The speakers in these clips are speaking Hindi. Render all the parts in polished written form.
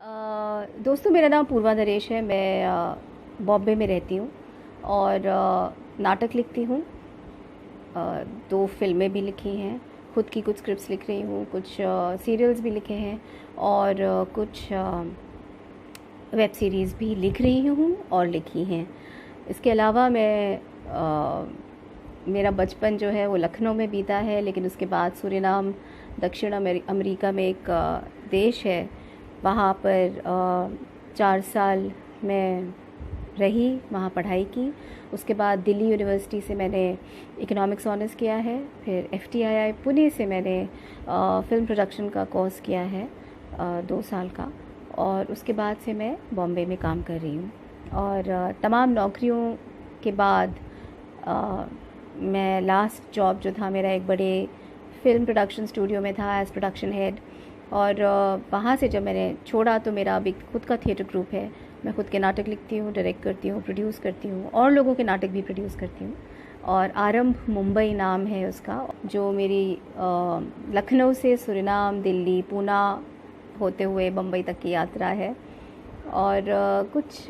दोस्तों, मेरा नाम पूर्वा नरेश है। मैं बॉम्बे में रहती हूँ और नाटक लिखती हूँ। 2 फिल्में भी लिखी हैं, खुद की कुछ स्क्रिप्ट्स लिख रही हूँ, कुछ सीरियल्स भी लिखे हैं और कुछ वेब सीरीज़ भी लिख रही हूँ और लिखी हैं। इसके अलावा मेरा बचपन जो है वो लखनऊ में बीता है, लेकिन उसके बाद सूरीनाम दक्षिण अमेरिका में एक देश है, वहाँ पर 4 साल मैं रही, वहाँ पढ़ाई की। उसके बाद दिल्ली यूनिवर्सिटी से मैंने इकोनॉमिक्स ऑनर्स किया है। फिर FTII पुणे से मैंने फ़िल्म प्रोडक्शन का कोर्स किया है 2 साल का, और उसके बाद से मैं बॉम्बे में काम कर रही हूँ। और तमाम नौकरियों के बाद मैं लास्ट जॉब जो था मेरा एक बड़े फ़िल्म प्रोडक्शन स्टूडियो में था एज़ प्रोडक्शन हेड। और वहाँ से जब मैंने छोड़ा तो मेरा अभी खुद का थिएटर ग्रुप है। मैं खुद के नाटक लिखती हूँ, डायरेक्ट करती हूँ, प्रोड्यूस करती हूँ और लोगों के नाटक भी प्रोड्यूस करती हूँ। और आरंभ मुंबई नाम है उसका, जो मेरी लखनऊ से सूरीनाम, दिल्ली, पूना होते हुए बम्बई तक की यात्रा है। और कुछ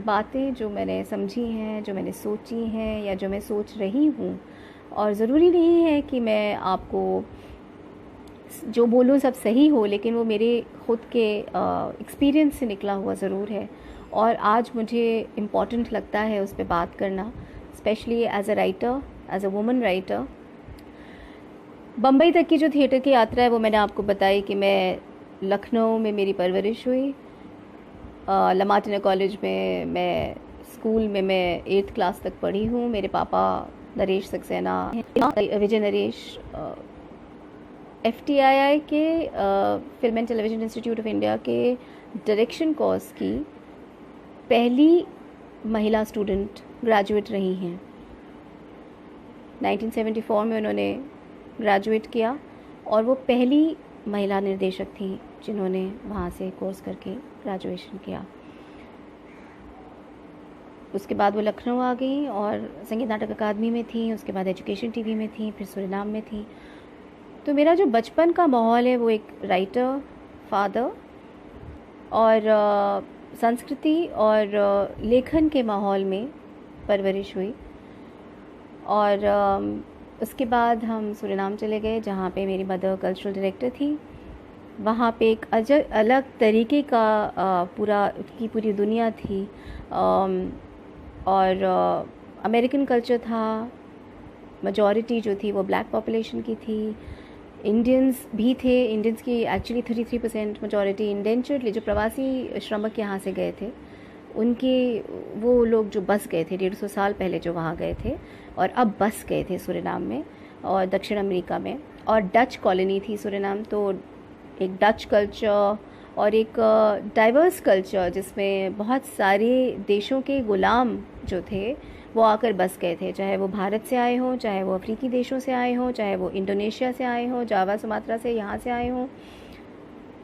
बातें जो मैंने समझी हैं, जो मैंने सोची हैं या जो मैं सोच रही हूँ, और ज़रूरी नहीं है कि मैं आपको जो बोलूँ सब सही हो, लेकिन वो मेरे ख़ुद के एक्सपीरियंस से निकला हुआ ज़रूर है। और आज मुझे इम्पॉर्टेंट लगता है उस पर बात करना, specially as a writer, as a woman writer. Bombay तक की जो थिएटर की यात्रा है वो मैंने आपको बताई कि मैं लखनऊ में मेरी परवरिश हुई। लमाटिना कॉलेज में मैं स्कूल में मैं 8th क्लास तक पढ़ी हूँ। मेरे पापा नरेश सक्सेना, विजय नरेश FTII के film and television institute of India के डायरेक्शन कोर्स की पहली महिला स्टूडेंट ग्रेजुएट रही हैं। 1974 में उन्होंने ग्रेजुएट किया और वो पहली महिला निर्देशक थी जिन्होंने वहाँ से कोर्स करके ग्रेजुएशन किया। उसके बाद वो लखनऊ आ गई और संगीत नाटक अकादमी में थी, उसके बाद एजुकेशन TV में थी, फिर सूरीनाम में थी। तो मेरा जो बचपन का माहौल है वो एक राइटर, फादर और संस्कृति और लेखन के माहौल में परवरिश हुई। और उसके बाद हम सूरीनाम चले गए, जहाँ पे मेरी मदर कल्चरल डायरेक्टर थी। वहाँ पे एक अलग तरीके का पूरी दुनिया थी। और अमेरिकन कल्चर था, मेजॉरिटी जो थी वो ब्लैक पॉपुलेशन की थी। इंडियंस भी थे, इंडियंस की एक्चुअली 33% मेजॉरिटी इंडेंचर्ड, जो प्रवासी श्रमिक यहाँ से गए थे, उनके वो लोग जो बस गए थे 150 साल पहले, जो वहाँ गए थे और अब बस गए थे सूरीनाम में और दक्षिण अमेरिका में। और डच कॉलोनी थी सूरीनाम, तो एक डच कल्चर और एक डाइवर्स कल्चर जिसमें बहुत सारे देशों के गुलाम जो थे वो आकर बस गए थे, चाहे वो भारत से आए हों, चाहे वो अफ्रीकी देशों से आए हों, चाहे वो इंडोनेशिया से आए हों, जावा सुमात्रा से यहाँ से आए हों।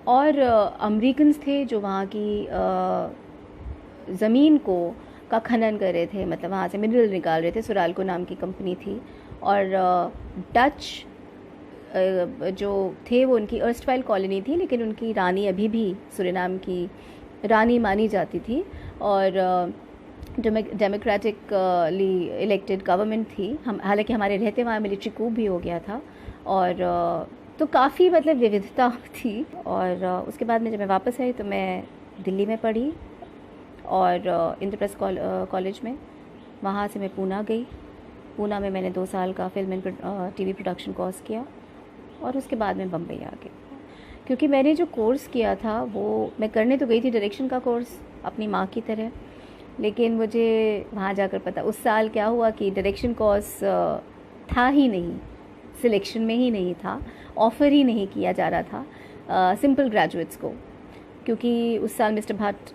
और अमेरिकन्स थे जो वहाँ की ज़मीन का खनन कर रहे थे, मतलब वहाँ से मिनरल निकाल रहे थे। सुरालको नाम की कंपनी थी। और डच जो थे वो उनकी अर्स्टवाइल कॉलोनी थी, लेकिन उनकी रानी अभी भी सूरीनाम की रानी मानी जाती थी। और डेमोक्रेटिकली इलेक्टेड गवर्नमेंट थी। हम हालांकि हमारे रहते वहाँ मिलिट्री कूप भी हो गया था। और तो काफ़ी मतलब विविधता थी। और उसके बाद में जब मैं वापस आई तो मैं दिल्ली में पढ़ी और इंद्रप्रस्थ कॉलेज में। वहाँ से मैं पूना गई। पूना में मैंने 2 साल का film and TV production course किया और उसके बाद मैं बम्बई आ गई। क्योंकि मैंने जो कोर्स किया था वो मैं करने तो गई थी डायरेक्शन का कोर्स अपनी माँ की तरह, लेकिन मुझे वहाँ जाकर पता उस साल क्या हुआ कि डायरेक्शन कोर्स था ही नहीं, सिलेक्शन में ही नहीं था, ऑफ़र ही नहीं किया जा रहा था सिंपल ग्रेजुएट्स को। क्योंकि उस साल मिस्टर भट्ट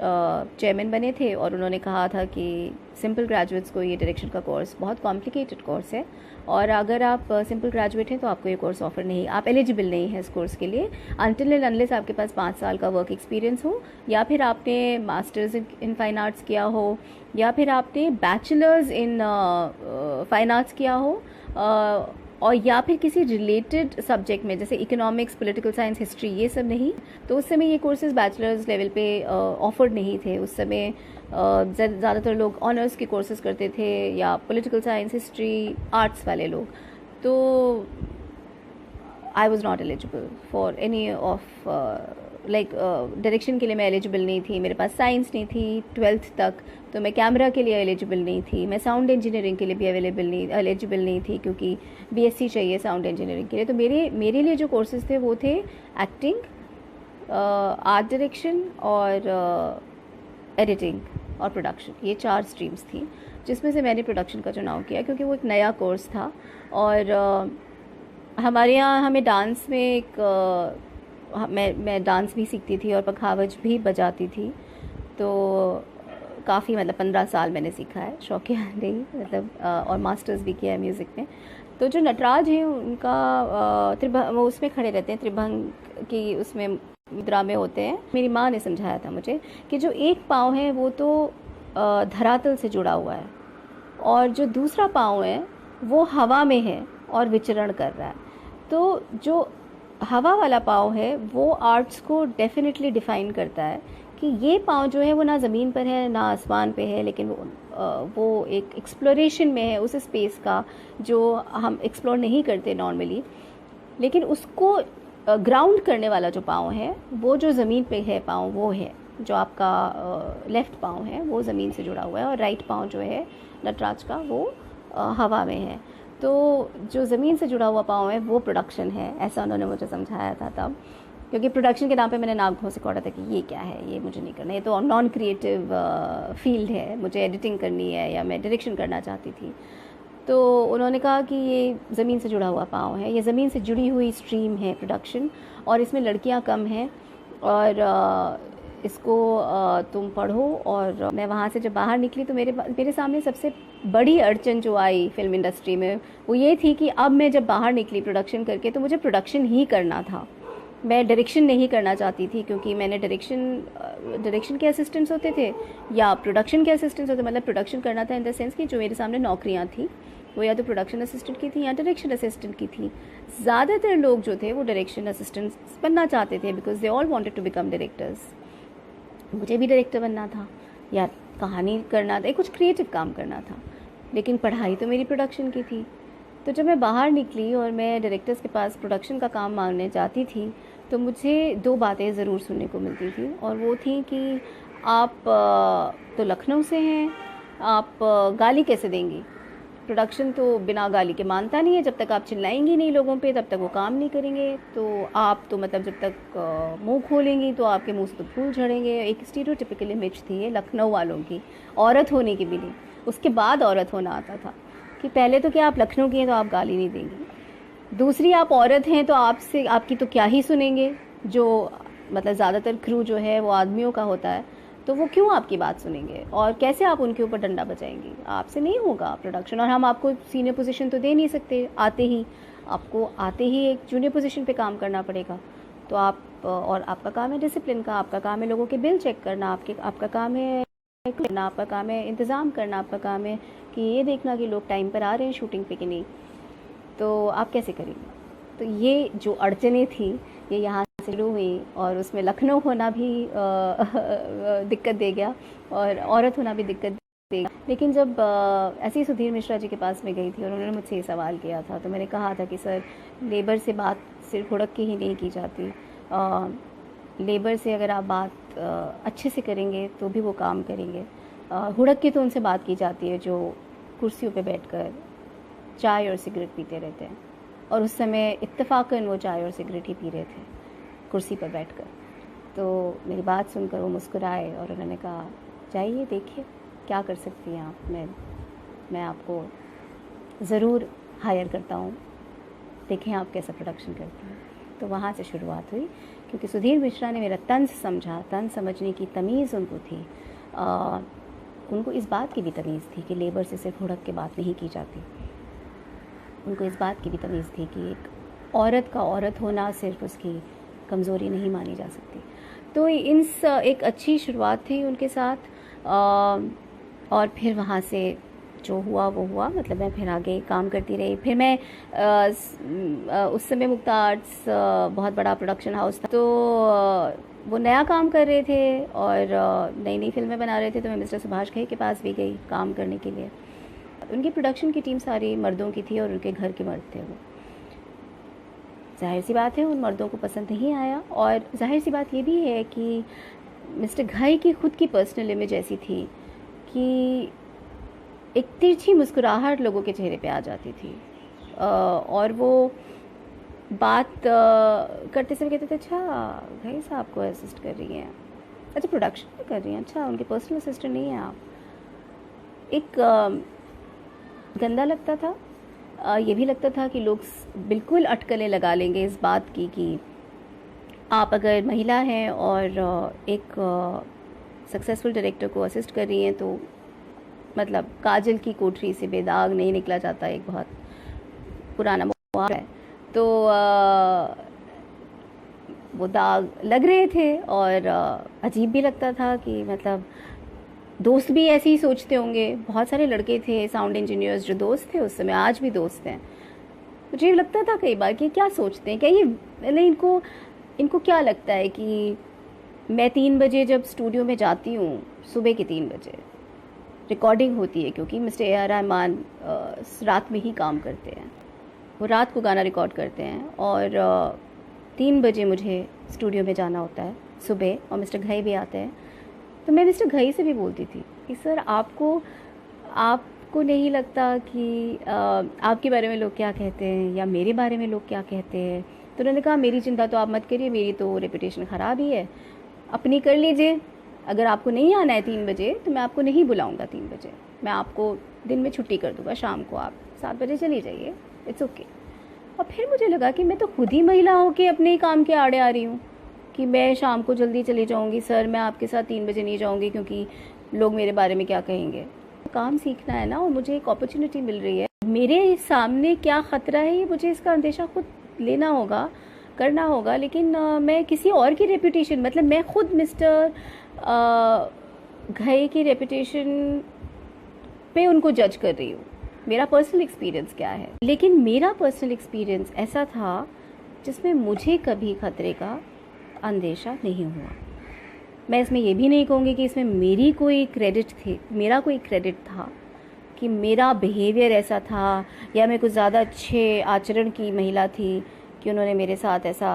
चेयरमैन बने थे और उन्होंने कहा था कि सिंपल ग्रेजुएट्स को ये डायरेक्शन का कोर्स बहुत कॉम्प्लिकेटेड कोर्स है और अगर आप सिंपल ग्रेजुएट हैं तो आपको ये कोर्स ऑफर नहीं, आप एलिजिबल नहीं हैं इस कोर्स के लिए अनटिल एंड अनलेस आपके पास 5 साल का वर्क एक्सपीरियंस हो, या फिर आपने मास्टर्स इन फाइन आर्ट्स किया हो, या फिर आपने बैचलर्स इन फाइन आर्ट्स किया हो, और या फिर किसी रिलेटेड सब्जेक्ट में, जैसे इकोनॉमिक्स, पॉलिटिकल साइंस, हिस्ट्री, ये सब नहीं। तो उस समय ये कोर्सेज बैचलर्स लेवल पे ऑफर्ड नहीं थे। उस समय ज़्यादातर लोग ऑनर्स के कोर्सेज करते थे या पॉलिटिकल साइंस, हिस्ट्री, आर्ट्स वाले लोग। तो I was not eligible for any of like direction के लिए मैं एलिजिबल नहीं थी, मेरे पास साइंस नहीं थी 12th तक, तो मैं कैमरा के लिए एलिजिबल नहीं थी, मैं साउंड इंजीनियरिंग के लिए भी एलिजिबल नहीं थी क्योंकि बीएससी चाहिए साउंड इंजीनियरिंग के लिए। तो मेरे लिए जो कोर्सेज थे वो थे एक्टिंग, आर्ट डायरेक्शन और एडिटिंग और प्रोडक्शन, ये 4 स्ट्रीम्स थी, जिसमें से मैंने प्रोडक्शन का चुनाव किया क्योंकि वो एक नया कोर्स था। और हमारे यहाँ हमें डांस में एक मैं डांस भी सीखती थी और पखावज भी बजाती थी। तो काफ़ी मतलब 15 साल मैंने सीखा है, शौकिया नहीं मतलब, और मास्टर्स भी किया है म्यूज़िक में। तो जो नटराज हैं उनका वो उसमें खड़े रहते हैं, त्रिभंग की उसमें मुद्रा में होते हैं। मेरी माँ ने समझाया था मुझे कि जो एक पाँव है वो तो धरातल से जुड़ा हुआ है और जो दूसरा पाँव है वो हवा में है और विचरण कर रहा है। तो जो हवा वाला पाँव है वो आर्ट्स को डेफिनेटली डिफ़ाइन करता है कि ये पाँव जो है वो ना ज़मीन पर है ना आसमान पे है, लेकिन वो एक एक्सप्लोरेशन में है उस स्पेस का जो हम एक्सप्लोर नहीं करते नॉर्मली। लेकिन उसको ग्राउंड करने वाला जो पाँव है वो जो ज़मीन पे है पाँव वो है, जो आपका लेफ़्ट पाँव है वो ज़मीन से जुड़ा हुआ है और राइट पाँव जो है नटराज का वो हवा में है। तो जो ज़मीन से जुड़ा हुआ पाँव है वो प्रोडक्शन है, ऐसा उन्होंने मुझे समझाया था तब। क्योंकि प्रोडक्शन के नाम पे मैंने नाक घोंसे कहा था कि ये क्या है, ये मुझे नहीं करना, ये तो नॉन क्रिएटिव फील्ड है, मुझे एडिटिंग करनी है या मैं डायरेक्शन करना चाहती थी। तो उन्होंने कहा कि ये ज़मीन से जुड़ा हुआ पाँव है, ये ज़मीन से जुड़ी हुई स्ट्रीम है प्रोडक्शन, और इसमें लड़कियां कम हैं और इसको तुम पढ़ो। और मैं वहाँ से जब बाहर निकली तो मेरे सामने सबसे बड़ी अड़चन जो आई फिल्म इंडस्ट्री में वो ये थी कि अब मैं जब बाहर निकली प्रोडक्शन करके तो मुझे प्रोडक्शन ही करना था, मैं डायरेक्शन नहीं करना चाहती थी। क्योंकि मैंने डायरेक्शन के असिस्टेंट्स होते थे या प्रोडक्शन के असिस्टेंट्स होते, मतलब प्रोडक्शन करना था इन द सेंस कि जो मेरे सामने नौकरियां थी वो या तो प्रोडक्शन असिस्टेंट की थी या डायरेक्शन असिस्टेंट की थी। ज़्यादातर लोग जो थे वो डायरेक्शन असिस्टेंट्स बनना चाहते थे because they all wanted to become directors. मुझे भी डायरेक्टर बनना था या कहानी करना था, कुछ क्रिएटिव काम करना था, लेकिन पढ़ाई तो मेरी प्रोडक्शन की थी। तो जब मैं बाहर निकली और मैं डायरेक्टर्स के पास प्रोडक्शन का काम मांगने जाती थी तो मुझे 2 बातें ज़रूर सुनने को मिलती थी, और वो थी कि आप तो लखनऊ से हैं, आप गाली कैसे देंगी, प्रोडक्शन तो बिना गाली के मानता नहीं है, जब तक आप चिल्लाएंगी नहीं लोगों पे तब तक वो काम नहीं करेंगे, तो आप तो मतलब जब तक मुंह खोलेंगी तो आपके मुंह से तो फूल झड़ेंगे। एक स्टीरियोटिपिकल इमेज थी ये लखनऊ वालों की, औरत होने की भी नहीं, उसके बाद औरत होना आता था कि पहले तो क्या आप लखनऊ की हैं तो आप गाली नहीं देंगी, दूसरी आप औरत हैं तो आपसे आपकी तो क्या ही सुनेंगे, जो मतलब ज़्यादातर क्रू जो है वो आदमियों का होता है, तो वो क्यों आपकी बात सुनेंगे और कैसे आप उनके ऊपर डंडा बजाएंगी, आपसे नहीं होगा प्रोडक्शन। और हम आपको सीनियर पोजीशन तो दे नहीं सकते, आपको आते ही एक जूनियर पोजीशन पे काम करना पड़ेगा। तो आप और आपका काम है डिसिप्लिन का, आपका काम है लोगों के बिल चेक करना, आपका काम है करना, आपका काम है इंतज़ाम करना, आपका काम है कि ये देखना कि लोग टाइम पर आ रहे हैं शूटिंग पे कि नहीं, तो आप कैसे करेंगे। तो ये जो अड़चनें थी ये यहाँ से शुरू हुई, और उसमें लखनऊ होना भी दिक्कत दे गया और औरत होना भी दिक्कत दे गया। लेकिन जब ऐसे ही सुधीर मिश्रा जी के पास में गई थी और उन्होंने मुझसे ये सवाल किया था तो मैंने कहा था कि सर लेबर से बात सिर्फ हुड़क के ही नहीं की जाती, लेबर से अगर आप बात अच्छे से करेंगे तो भी वो काम करेंगे। हुड़क के तो उनसे बात की जाती है जो कुर्सियों पे बैठकर चाय और सिगरेट पीते रहते हैं, और उस समय इत्तेफाकन वो चाय और सिगरेट ही पी रहे थे कुर्सी पर बैठकर। तो मेरी बात सुनकर वो मुस्कुराए और उन्होंने कहा जाइए देखिए क्या कर सकती हैं आप, मैं आपको ज़रूर हायर करता हूँ, देखें आप कैसा प्रोडक्शन करती हैं। तो वहाँ से शुरुआत हुई, क्योंकि सुधीर मिश्रा ने मेरा तंज समझा, तंज समझने की तमीज़ उनको थी। उनको इस बात की भी तमीज़ थी कि लेबर से सिर्फ हुड़क के बात नहीं की जाती, उनको इस बात की भी तमीज़ थी कि एक औरत का औरत होना सिर्फ उसकी कमज़ोरी नहीं मानी जा सकती। तो एक अच्छी शुरुआत थी उनके साथ, और फिर वहाँ से जो हुआ वो हुआ, मतलब मैं फिर आगे काम करती रही। फिर मैं उस समय मुक्ता आर्ट्स बहुत बड़ा प्रोडक्शन हाउस था, तो वो नया काम कर रहे थे और नई नई फिल्में बना रहे थे, तो मैं मिस्टर सुभाष घई के पास भी गई काम करने के लिए। उनकी प्रोडक्शन की टीम सारी मर्दों की थी और उनके घर के मर्द थे वो। जाहिर सी बात है उन मर्दों को पसंद नहीं आया, और जाहिर सी बात ये भी है कि मिस्टर घई की खुद की पर्सनल इमेज ऐसी थी कि एक तिरछी मुस्कुराहट लोगों के चेहरे पे आ जाती थी, और वो बात करते समय कहते थे, अच्छा घई साहब को असिस्ट कर रही हैं, अच्छा प्रोडक्शन में कर रही हैं, अच्छा उनके पर्सनल असिस्टेंट नहीं हैं आप। एक गंदा लगता था। ये भी लगता था कि लोग बिल्कुल अटकलें लगा लेंगे इस बात की कि आप अगर महिला हैं और एक सक्सेसफुल डायरेक्टर को असिस्ट कर रही हैं, तो मतलब काजल की कोठरी से बेदाग नहीं निकला जाता, एक बहुत पुराना मुहावरा है। तो वो दाग लग रहे थे और अजीब भी लगता था कि मतलब दोस्त भी ऐसे ही सोचते होंगे। बहुत सारे लड़के थे साउंड इंजीनियर्स जो दोस्त थे उस समय, आज भी दोस्त हैं। मुझे लगता था कई बार कि क्या सोचते हैं, क्या ये मतलब इनको क्या लगता है कि मैं 3 बजे जब स्टूडियो में जाती हूँ, सुबह के 3 बजे रिकॉर्डिंग होती है, क्योंकि मिस्टर ए आर रहमान रात में ही काम करते हैं, वो रात को गाना रिकॉर्ड करते हैं, और 3 बजे मुझे स्टूडियो में जाना होता है सुबह, और मिस्टर घई भी आते हैं। तो मैं मिस्टर घई से भी बोलती थी कि सर आपको नहीं लगता कि आपके बारे में लोग क्या कहते हैं या मेरे बारे में लोग क्या कहते हैं। तो उन्होंने कहा मेरी चिंता तो आप मत करिए, मेरी तो रेपुटेशन ख़राब ही है, अपनी कर लीजिए। अगर आपको नहीं आना है 3 बजे तो मैं आपको नहीं बुलाऊंगा 3 बजे, मैं आपको दिन में छुट्टी कर दूंगा, शाम को आप 7 बजे चली जाइए, इट्स ओके। और फिर मुझे लगा कि मैं तो खुद ही महिला होकर अपने ही काम के आड़े आ रही हूँ कि मैं शाम को जल्दी चली जाऊंगी, सर मैं आपके साथ 3 बजे नहीं जाऊंगी क्योंकि लोग मेरे बारे में क्या कहेंगे। काम सीखना है ना, और मुझे एक अपॉर्चुनिटी मिल रही है, मेरे सामने क्या ख़तरा है ये मुझे इसका अंदेशा खुद लेना होगा, करना होगा। लेकिन मैं किसी और की रेपुटेशन, मतलब मैं खुद मिस्टर घई की रेपुटेशन पे उनको जज कर रही हूँ। मेरा पर्सनल एक्सपीरियंस क्या है, लेकिन मेरा पर्सनल एक्सपीरियंस ऐसा था जिसमें मुझे कभी खतरे का अंदेशा नहीं हुआ। मैं इसमें ये भी नहीं कहूँगी कि इसमें मेरा कोई क्रेडिट था कि मेरा बिहेवियर ऐसा था या मैं कुछ ज़्यादा अच्छे आचरण की महिला थी कि उन्होंने मेरे साथ ऐसा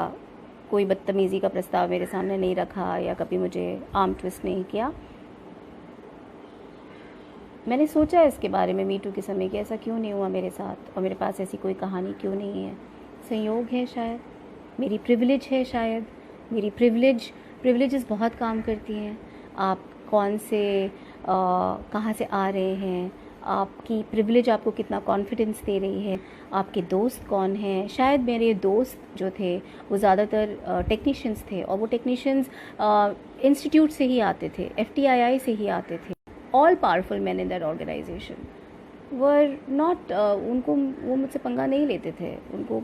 कोई बदतमीज़ी का प्रस्ताव मेरे सामने नहीं रखा या कभी मुझे आर्म ट्विस्ट नहीं किया। मैंने सोचा इसके बारे में मीटू के समय कि ऐसा क्यों नहीं हुआ मेरे साथ, और मेरे पास ऐसी कोई कहानी क्यों नहीं है। संयोग है शायद, मेरी प्रिविलेज है शायद, मेरी प्रिविलेजेस बहुत काम करती हैं। आप कौन से कहाँ से आ रहे हैं, आपकी प्रिविलेज आपको कितना कॉन्फिडेंस दे रही है, आपके दोस्त कौन हैं। शायद मेरे दोस्त जो थे वो ज़्यादातर टेक्नीशियंस थे, और वो टेक्नीशियंस इंस्टीट्यूट से ही आते थे, FTII से ही आते थे। All powerful man in that organisation were not, वो मुझसे पंगा नहीं लेते थे, उनको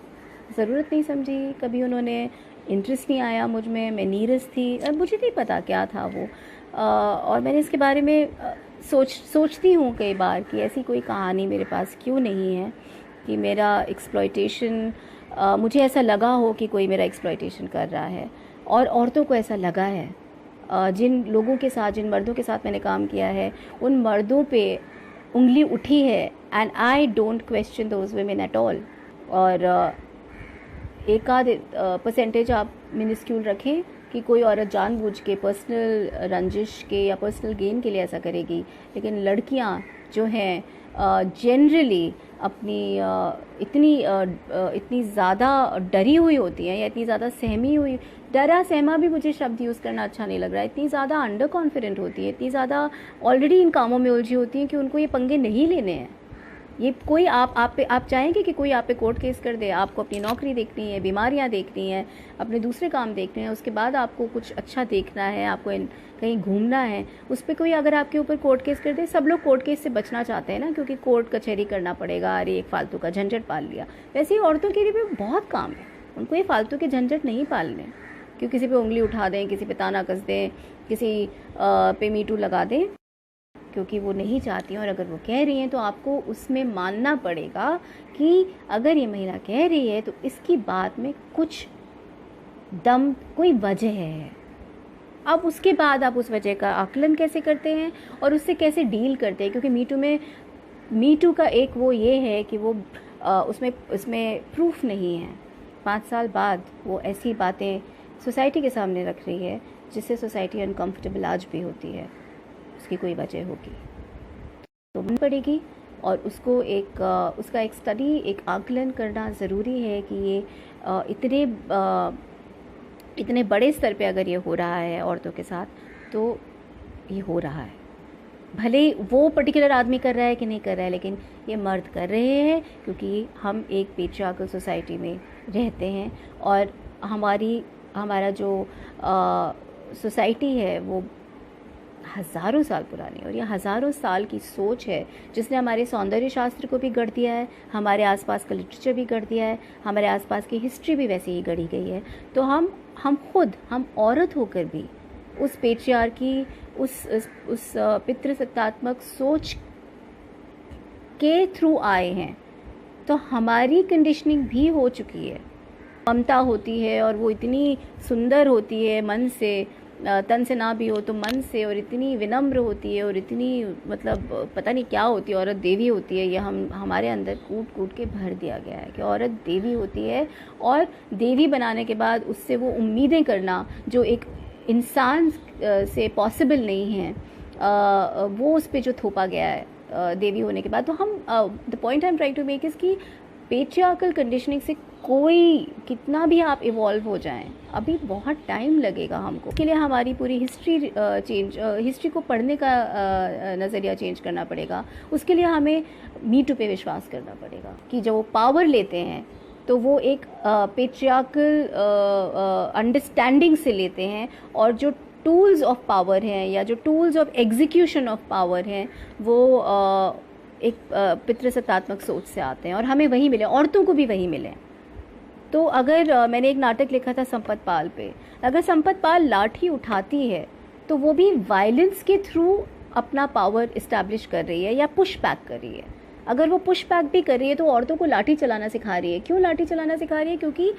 ज़रूरत नहीं समझी, कभी उन्होंने इंटरेस्ट नहीं आया मुझ में, मैं नीरस थी, मुझे नहीं पता क्या था वो। और मैंने इसके बारे में सोचती हूँ कई बार कि ऐसी कोई कहानी मेरे पास क्यों नहीं है कि मेरा एक्सप्लॉयटेशन, मुझे ऐसा लगा हो कि कोई मेरा एक्सप्लॉयटेशन कर रहा है, और औरतों को ऐसा लगा है। जिन लोगों के साथ, जिन मर्दों के साथ मैंने काम किया है, उन मर्दों पे उंगली उठी है, and I don't question those women at all. और एक आध परसेंटेज आप मिनिस्क्यूल रखें कि कोई औरत जानबूझ के पर्सनल रंजिश के या पर्सनल गेन के लिए ऐसा करेगी, लेकिन लड़कियां जो हैं जनरली अपनी इतनी ज़्यादा डरी हुई होती हैं या इतनी ज़्यादा सहमी हुई, डरा सहमा भी मुझे शब्द यूज़ करना अच्छा नहीं लग रहा है, इतनी ज़्यादा अंडर कॉन्फिडेंट होती है, इतनी ज़्यादा ऑलरेडी इन कामों में उलझी होती हैं कि उनको ये पंगे नहीं लेने हैं। ये कोई आप चाहेंगे कि कोई आप पे कोर्ट केस कर दे, आपको अपनी नौकरी देखनी है, बीमारियां देखनी है, अपने दूसरे काम देखने हैं, उसके बाद आपको कुछ अच्छा देखना है, आपको कहीं घूमना है, उस पर कोई अगर आपके ऊपर कोर्ट केस कर दे। सब लोग कोर्ट केस से बचना चाहते हैं ना, क्योंकि कोर्ट कचहरी करना पड़ेगा, अरे एक फालतू का झंझट पाल लिया। वैसे ही औरतों के लिए भी बहुत काम है, उनको ये फालतू के झंझट नहीं पालने कि किसी पे उंगली उठा दें, किसी पे ताना कस दें, किसी पे मीटू लगा दें, क्योंकि वो नहीं चाहती हैं, और अगर वो कह रही हैं तो आपको उसमें मानना पड़ेगा कि अगर ये महिला कह रही है तो इसकी बात में कुछ दम, कोई वजह है। अब उसके बाद आप उस वजह का आकलन कैसे करते हैं और उससे कैसे डील करते हैं, क्योंकि मी टू का एक वो ये है कि वो उसमें प्रूफ नहीं है। 5 साल बाद वो ऐसी बातें सोसाइटी के सामने रख रही है जिससे सोसाइटी अनकंफर्टेबल आज भी होती है। उसकी कोई वजह होगी तो मन पड़ेगी, और उसको उसका एक स्टडी, एक आकलन करना ज़रूरी है कि ये इतने बड़े स्तर पे अगर ये हो रहा है औरतों के साथ, तो ये हो रहा है। भले वो पर्टिकुलर आदमी कर रहा है कि नहीं कर रहा है, लेकिन ये मर्द कर रहे हैं, क्योंकि हम एक पेट्रियार्कल सोसाइटी में रहते हैं, और हमारा जो सोसाइटी है वो हज़ारों साल पुरानी है, और ये हज़ारों साल की सोच है जिसने हमारे सौंदर्य शास्त्र को भी गढ़ दिया है, हमारे आसपास का लिटरेचर भी गढ़ दिया है, हमारे आसपास की हिस्ट्री भी वैसे ही गढ़ी गई है। तो हम औरत होकर भी उस पेट्रियार्की, उस पितृसत्तात्मक सोच के थ्रू आए हैं, तो हमारी कंडीशनिंग भी हो चुकी है। ममता होती है और वो इतनी सुंदर होती है मन से, तन से ना भी हो तो मन से, और इतनी विनम्र होती है, और इतनी मतलब पता नहीं क्या होती है, औरत देवी होती है। ये हमारे अंदर कूट के भर दिया गया है कि औरत देवी होती है, और देवी बनाने के बाद उससे वो उम्मीदें करना जो एक इंसान से पॉसिबल नहीं है, वो उस पर जो थोपा गया है देवी होने के बाद। तो the point I am trying to make is कि पेट्रियार्कल कंडीशनिंग से कोई कितना भी आप इवॉल्व हो जाएं, अभी बहुत टाइम लगेगा हमको। इसके लिए हमारी पूरी हिस्ट्री को पढ़ने का नज़रिया चेंज करना पड़ेगा। उसके लिए हमें मी टू पे विश्वास करना पड़ेगा कि जब वो पावर लेते हैं तो वो एक पेट्रियार्कल अंडरस्टैंडिंग से लेते हैं, और जो टूल्स ऑफ पावर हैं या जो tools of execution of power हैं वो एक पितृसत्तात्मक सोच से आते हैं, और हमें वही मिले, औरतों को भी वही मिले। तो अगर मैंने एक नाटक लिखा था संपत पाल पे, अगर संपत पाल लाठी उठाती है तो वो भी वायलेंस के थ्रू अपना पावर इस्टेब्लिश कर रही है या पुश बैक कर रही है। अगर वो पुश बैक भी कर रही है तो औरतों को लाठी चलाना सिखा रही है। क्यों लाठी चलाना सिखा रही है? क्योंकि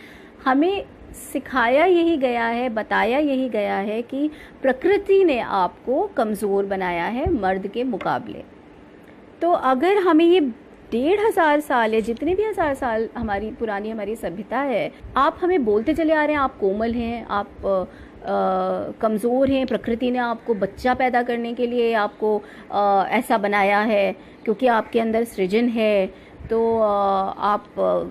हमें सिखाया यही गया है, बताया यही गया है कि प्रकृति ने आपको कमज़ोर बनाया है मर्द के मुकाबले। तो अगर हमें ये 1500 साल है, जितने भी 1000 साल हमारी सभ्यता है, आप हमें बोलते चले आ रहे हैं आप कोमल हैं, आप कमज़ोर हैं, प्रकृति ने आपको बच्चा पैदा करने के लिए आपको ऐसा बनाया है क्योंकि आपके अंदर सृजन है, तो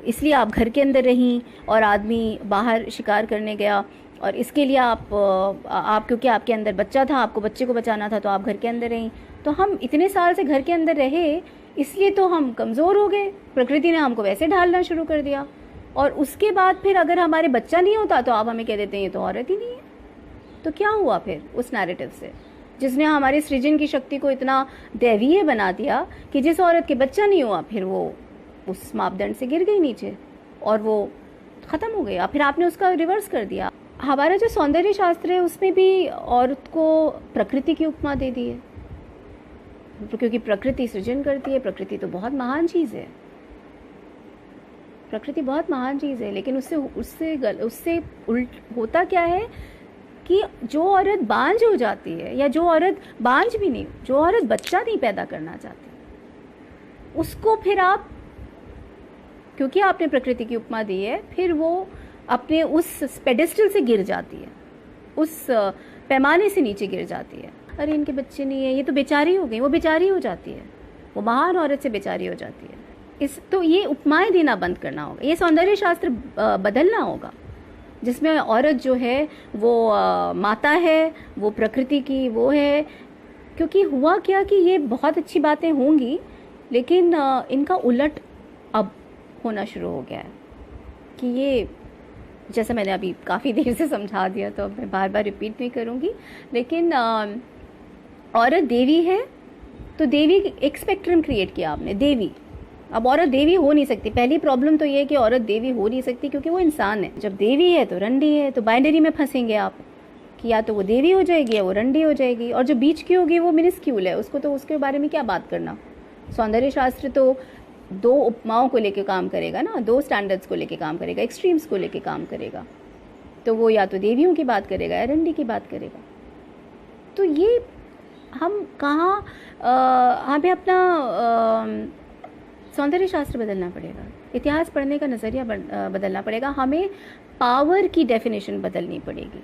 इसलिए आप घर के अंदर रहीं और आदमी बाहर शिकार करने गया, और इसके लिए आप क्योंकि आपके अंदर बच्चा था, आपको बच्चे को बचाना था, तो आप घर के अंदर रहीं। तो हम इतने साल से घर के अंदर रहे, इसलिए तो हम कमज़ोर हो गए, प्रकृति ने हमको वैसे ढालना शुरू कर दिया। और उसके बाद फिर अगर हमारे बच्चा नहीं होता तो आप हमें कह देते हैं ये तो औरत ही नहीं है। तो क्या हुआ फिर उस नैरेटिव से, जिसने हमारी सृजन की शक्ति को इतना दैवीय बना दिया कि जिस औरत के बच्चा नहीं हुआ फिर वो उस मापदंड से गिर गई नीचे और वो ख़त्म हो गया। फिर आपने उसका रिवर्स कर दिया। हमारा जो सौंदर्य शास्त्र है उसमें भी औरत को प्रकृति की उपमा दे दी है, क्योंकि प्रकृति सृजन करती है। प्रकृति तो बहुत महान चीज़ है, प्रकृति बहुत महान चीज़ है, लेकिन उससे उल्ट होता क्या है कि जो औरत बांझ हो जाती है, या जो औरत बांझ भी नहीं, जो औरत बच्चा नहीं पैदा करना चाहती, उसको फिर आप, क्योंकि आपने प्रकृति की उपमा दी है, फिर वो अपने उस पेडेस्टल से गिर जाती है, उस पैमाने से नीचे गिर जाती है। अरे इनके बच्चे नहीं है, ये तो बेचारी हो गई, वो बेचारी हो जाती है, वो महान औरत से बेचारी हो जाती है। तो ये उपमाएं देना बंद करना होगा, ये सौंदर्य शास्त्र बदलना होगा, जिसमें औरत जो है वो माता है, वो प्रकृति की वो है। क्योंकि हुआ क्या कि ये बहुत अच्छी बातें होंगी, लेकिन इनका उलट अब होना शुरू हो गया है कि ये, जैसा मैंने अभी काफ़ी देर से समझा दिया तो अब मैं बार बार रिपीट नहीं करूँगी, लेकिन औरत देवी है तो देवी एक स्पेक्ट्रम क्रिएट किया आपने, देवी। अब औरत देवी हो नहीं सकती। पहली प्रॉब्लम तो ये है कि औरत देवी हो नहीं सकती क्योंकि वो इंसान है। जब देवी है तो रंडी है, तो बाइनरी में फंसेंगे आप कि या तो वो देवी हो जाएगी या वो रंडी हो जाएगी, और जो बीच की होगी वो मिनिस्क्यूल है, उसको तो उसके बारे में क्या बात करना। सौंदर्य शास्त्र तो दो उपमाओं को लेके काम करेगा ना, दो स्टैंडर्ड्स को लेके काम करेगा, एक्सट्रीम्स को लेके काम करेगा। तो वो या तो देवियों की बात करेगा या रंडी की बात करेगा। तो ये हम कहाँ हमें अपना सौंदर्य शास्त्र बदलना पड़ेगा, इतिहास पढ़ने का नज़रिया बदलना पड़ेगा, हमें पावर की डेफिनेशन बदलनी पड़ेगी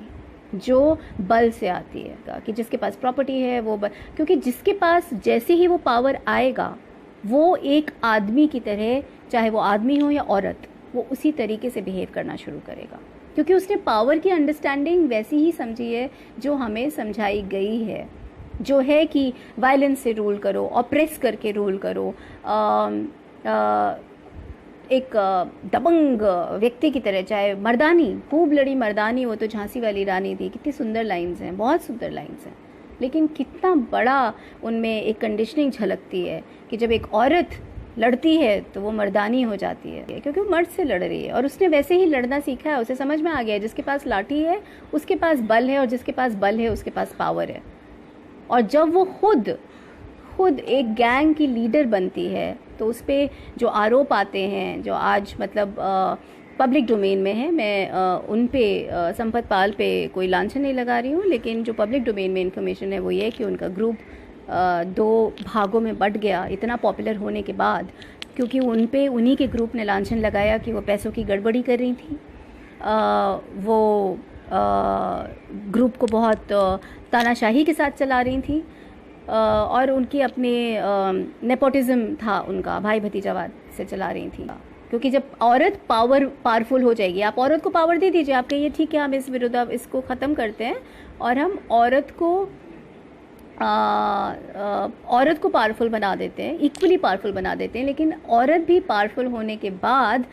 जो बल से आती है, कि जिसके पास प्रॉपर्टी है वो क्योंकि जिसके पास जैसे ही वो पावर आएगा वो एक आदमी की तरह, चाहे वो आदमी हो या औरत, वो उसी तरीके से बिहेव करना शुरू करेगा, क्योंकि उसने पावर की अंडरस्टैंडिंग वैसी ही समझी है जो हमें समझाई गई है, जो है कि वायलेंस से रूल करो, ऑप्रेस करके रूल करो, एक दबंग व्यक्ति की तरह, चाहे मर्दानी, खूब लड़ी मर्दानी, वो तो झांसी वाली रानी थी, कितनी सुंदर लाइंस हैं, बहुत सुंदर लाइंस हैं, लेकिन कितना बड़ा उनमें एक कंडीशनिंग झलकती है कि जब एक औरत लड़ती है तो वो मर्दानी हो जाती है, क्योंकि वो मर्द से लड़ रही है और उसने वैसे ही लड़ना सीखा है, उसे समझ में आ गया है जिसके पास लाठी है उसके पास बल है, और जिसके पास बल है उसके पास पावर है। और जब वो खुद एक गैंग की लीडर बनती है तो उस पर जो आरोप आते हैं, जो आज मतलब पब्लिक डोमेन में है, मैं उन पे संपत पाल पे कोई लांछन नहीं लगा रही हूँ, लेकिन जो पब्लिक डोमेन में इन्फॉर्मेशन है वो ये कि उनका ग्रुप दो भागों में बट गया इतना पॉपुलर होने के बाद, क्योंकि उन पे उन्हीं के ग्रुप ने लांछन लगाया कि वो पैसों की गड़बड़ी कर रही थी। वो ग्रुप को बहुत तानाशाही के साथ चला रही थी, और उनकी अपने नेपोटिज्म था उनका, भाई भतीजावाद से चला रही थी। क्योंकि जब औरत पावरफुल हो जाएगी, आप औरत को पावर दे दीजिए, आप कहिए ठीक है हम इस विरुद्ध इसको ख़त्म करते हैं और हम औरत को पावरफुल बना देते हैं, इक्वली पावरफुल बना देते हैं, लेकिन औरत भी पावरफुल होने के बाद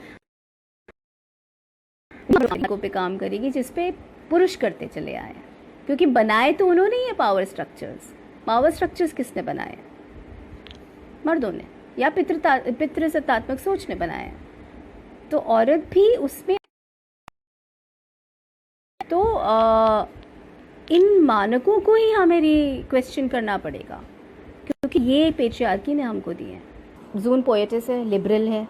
पे काम करेगी जिस पे पुरुष करते चले आए, क्योंकि बनाए तो उन्होंने ही है पावर स्ट्रक्चर्स किसने बनाए? मर्दों ने, या पितृसत्तात्मक सोच ने बनाया। तो औरत भी उसमें, तो इन मानकों को ही हमें क्वेश्चन करना पड़ेगा, क्योंकि ये पेट्रियार्की ने हमको दिए हैं। जून पोएटिस है, लिबरल है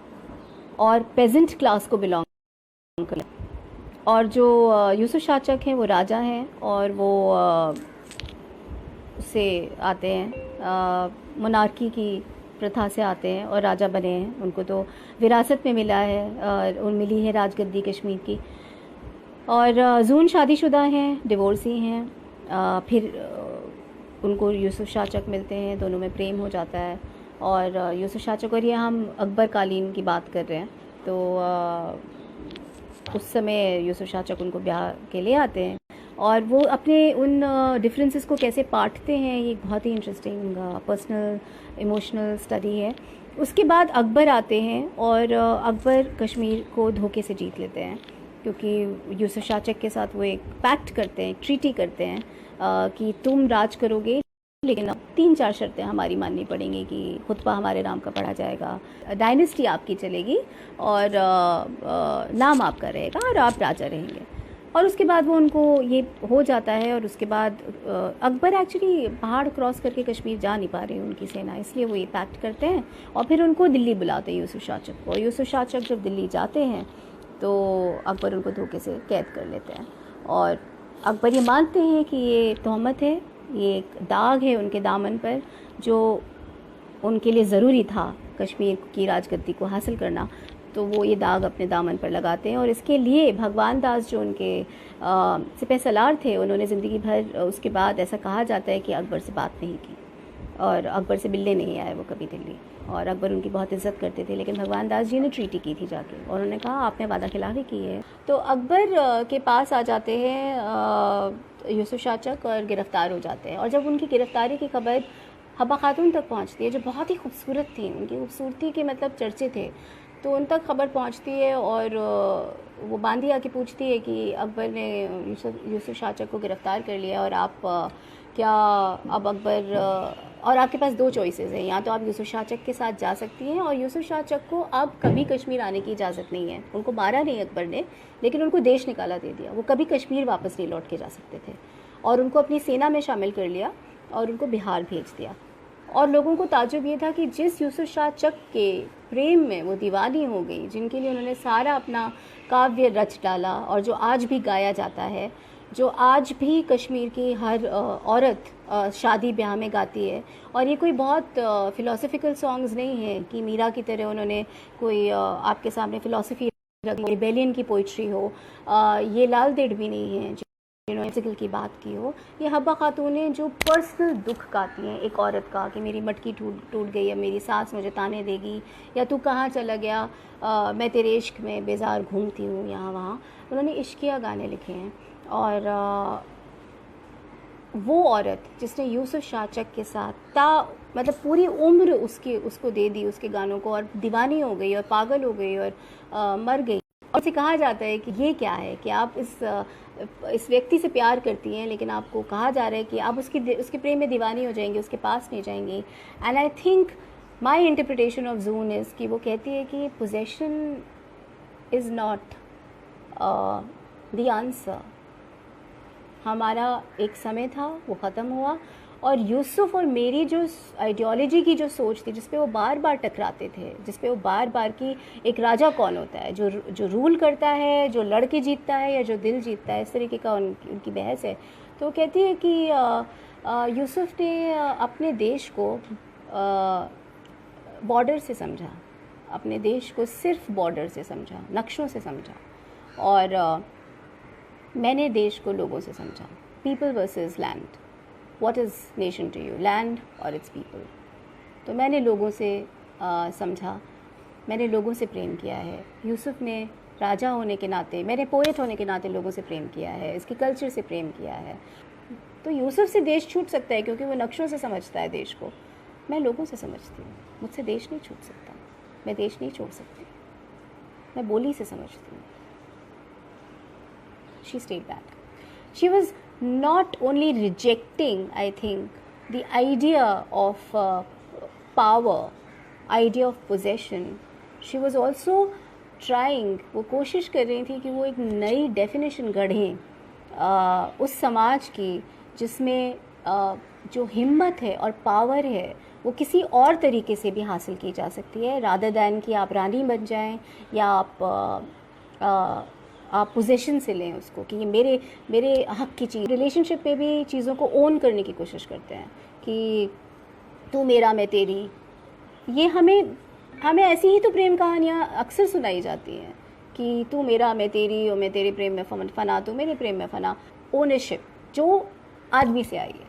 और पेजेंट क्लास को बिलोंग कर, और जो यूसुफ शाचक हैं वो राजा हैं और वो से आते हैं, मोनार्की की प्रथा से आते हैं और राजा बने हैं, उनको तो विरासत में मिला है, मिली है राजगद्दी कश्मीर की। और जून शादीशुदा हैं, डिवोर्सी हैं, फिर उनको यूसुफ शाचक मिलते हैं, दोनों में प्रेम हो जाता है। और यूसुफ शाचक, और ये हम अकबर कालीन की बात कर रहे हैं, तो उस समय यूसुफ शाचक उनको ब्याह के लिए आते हैं और वो अपने उन डिफरेंसेस को कैसे पाटते हैं, ये बहुत ही इंटरेस्टिंग पर्सनल इमोशनल स्टडी है। उसके बाद अकबर आते हैं और अकबर कश्मीर को धोखे से जीत लेते हैं, क्योंकि यूसुफ शाचक के साथ वो एक पैक्ट करते हैं, एक ट्रीटी करते हैं कि तुम राज करोगे, लेकिन अब 3-4 शर्तें हमारी माननी पड़ेंगी कि खुतबा हमारे नाम का पढ़ा जाएगा, डायनेस्टी आपकी चलेगी और नाम आपका रहेगा और आप राजा रहेंगे। और उसके बाद वो उनको ये हो जाता है, और उसके बाद अकबर एक्चुअली पहाड़ क्रॉस करके कश्मीर जा नहीं पा रही उनकी सेना, इसलिए वो ये पैक्ट करते हैं और फिर उनको दिल्ली बुलाते हैं यूसुफ शाचक को। यूसुफ शाचक जब दिल्ली जाते हैं तो अकबर उनको धोखे से कैद कर लेते हैं, और अकबर ये मानते हैं कि ये तोहमत है, ये एक दाग है उनके दामन पर जो उनके लिए ज़रूरी था कश्मीर की राजगद्दी को हासिल करना, तो वो ये दाग अपने दामन पर लगाते हैं। और इसके लिए भगवान दास जो उनके सिपह सलार थे, उन्होंने ज़िंदगी भर उसके बाद ऐसा कहा जाता है कि अकबर से बात नहीं की और अकबर से मिलने नहीं आए वो कभी दिल्ली, और अकबर उनकी बहुत इज्जत करते थे, लेकिन भगवान दास जी ने ट्रीटी की थी जाके और उन्होंने कहा आपने वादा खिलाफी की है। तो अकबर के पास आ जाते हैं यूसुफ शाचक और गिरफ़्तार हो जाते हैं, और जब उनकी गिरफ़्तारी की खबर हब्बा खातून तक पहुंचती है, जो बहुत ही खूबसूरत थी, उनकी खूबसूरती के मतलब चर्चे थे, तो उन तक खबर पहुंचती है और वो बांदी आके पूछती है कि अकबर ने यूसुफ शाचक को गिरफ़्तार कर लिया और आप क्या अब अकबर, और आपके पास 2 चॉइसेस हैं, या तो आप यूसुफ शाचक के साथ जा सकती हैं, और यूसुफ शाचक को अब कभी कश्मीर आने की इजाज़त नहीं है, उनको मारा नहीं अकबर ने, लेकिन उनको देश निकाला दे दिया, वो कभी कश्मीर वापस नहीं लौट के जा सकते थे। और उनको अपनी सेना में शामिल कर लिया और उनको बिहार भेज दिया। और लोगों को ताज्जुब ये था कि जिस यूसुफ शाह चक के प्रेम में वो दीवानी हो गई, जिनके लिए उन्होंने सारा अपना काव्य रच डाला और जो आज भी गाया जाता है, जो आज भी कश्मीर की हर औरत शादी ब्याह में गाती है। और ये कोई बहुत फ़िलोसफिकल सॉन्ग्स नहीं हैं कि मीरा की तरह उन्होंने कोई आपके सामने फ़िलोसफी रिबेलियन की पोइट्री हो। ये लाल देड़ भी नहीं है जिन्होंने फिजिकल की बात की हो। ये हब्बा खातून ने जो पर्सनल दुख गाती हैं एक औरत का, कि मेरी मटकी टूट गई है, मेरी सास मुझे ताने देगी, या तू कहाँ चला गया, मैं तेरे इश्क में बेजार घूमती हूँ यहाँ वहाँ। उन्होंने इश्किया गाने लिखे हैं। और वो औरत जिसने यूसुफ शाह चक के साथ मतलब पूरी उम्र उसको दे दी उसके गानों को, और दीवानी हो गई और पागल हो गई और मर गई। और उसे कहा जाता है कि ये क्या है कि आप इस व्यक्ति से प्यार करती हैं, लेकिन आपको कहा जा रहा है कि आप उसके प्रेम में दीवानी हो जाएंगी, उसके पास नहीं जाएंगी। And I think my interpretation of June is कि वो कहती है कि possession is not the answer. हमारा एक समय था, वो ख़त्म हुआ, और यूसुफ और मेरी जो आइडियोलॉजी की जो सोच थी, जिस पे वो बार बार टकराते थे, जिस पे वो बार बार की एक राजा कौन होता है, जो रूल करता है, जो लड़के जीतता है या जो दिल जीतता है, इस तरीके का उनकी बहस है। तो वो कहती है कि यूसुफ ने अपने देश को बॉर्डर से समझा, अपने देश को सिर्फ बॉर्डर से समझा, नक्शों से समझा, और मैंने देश को लोगों से समझा। People versus land, what is nation to you, land और इट्स पीपल। तो मैंने लोगों से समझा, मैंने लोगों से प्रेम किया है। यूसुफ ने राजा होने के नाते, मैंने पोएट होने के नाते लोगों से प्रेम किया है, इसके कल्चर से प्रेम किया है। तो यूसुफ से देश छूट सकता है क्योंकि वो नक्शों से समझता है देश को, मैं लोगों से समझती हूँ, मुझसे देश नहीं छूट सकता, मैं देश नहीं छोड़ सकती, मैं बोली से समझती हूँ। She stayed back. She was not only rejecting, I think, the idea of power, idea of possession. She was also trying, वो कोशिश कर रही थी कि वो एक नई definition गढ़ें उस समाज की जिसमें जो हिम्मत है और पावर है वो किसी और तरीके से भी हासिल की जा सकती है, rather than कि आप रानी बन जाएं या आप पोजेशन से लें उसको कि ये मेरे हक की चीज़। रिलेशनशिप पे भी चीज़ों को ओन करने की कोशिश करते हैं कि तू मेरा मैं तेरी। ये हमें ऐसी ही तो प्रेम कहानियाँ अक्सर सुनाई जाती हैं कि तू मेरा मैं तेरी, और मैं तेरे प्रेम में फना, तू मेरे प्रेम में फना। ओनरशिप जो आदमी से आई है,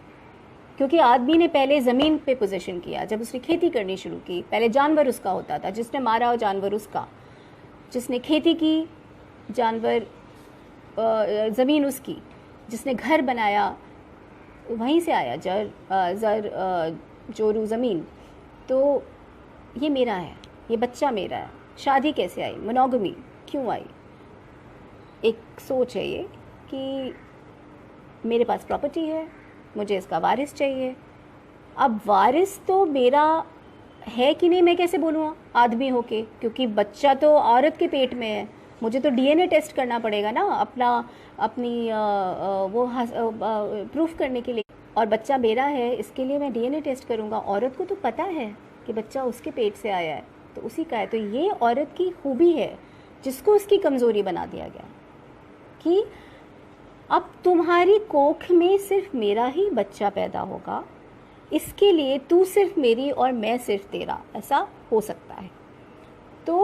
क्योंकि आदमी ने पहले ज़मीन पे पोजीशन किया। जब उसने खेती करनी शुरू की, पहले जानवर उसका होता था, जिसने मारा हो जानवर उसका, जिसने खेती की जानवर, ज़मीन उसकी, जिसने घर बनाया वहीं से आया, ज़र जोरू ज़मीन। तो ये मेरा है, ये बच्चा मेरा है। शादी कैसे आई, मोनोगमी क्यों आई? एक सोच है ये कि मेरे पास प्रॉपर्टी है, मुझे इसका वारिस चाहिए। अब वारिस तो मेरा है कि नहीं मैं कैसे बोलूँ आदमी होके, क्योंकि बच्चा तो औरत के पेट में है। मुझे तो डीएनए टेस्ट करना पड़ेगा ना अपनी वो प्रूफ करने के लिए, और बच्चा मेरा है इसके लिए मैं डीएनए टेस्ट करूँगा। औरत को तो पता है कि बच्चा उसके पेट से आया है, तो उसी का है। तो ये औरत की खूबी है जिसको उसकी कमज़ोरी बना दिया गया कि अब तुम्हारी कोख में सिर्फ मेरा ही बच्चा पैदा होगा, इसके लिए तू सिर्फ मेरी और मैं सिर्फ तेरा, ऐसा हो सकता है। तो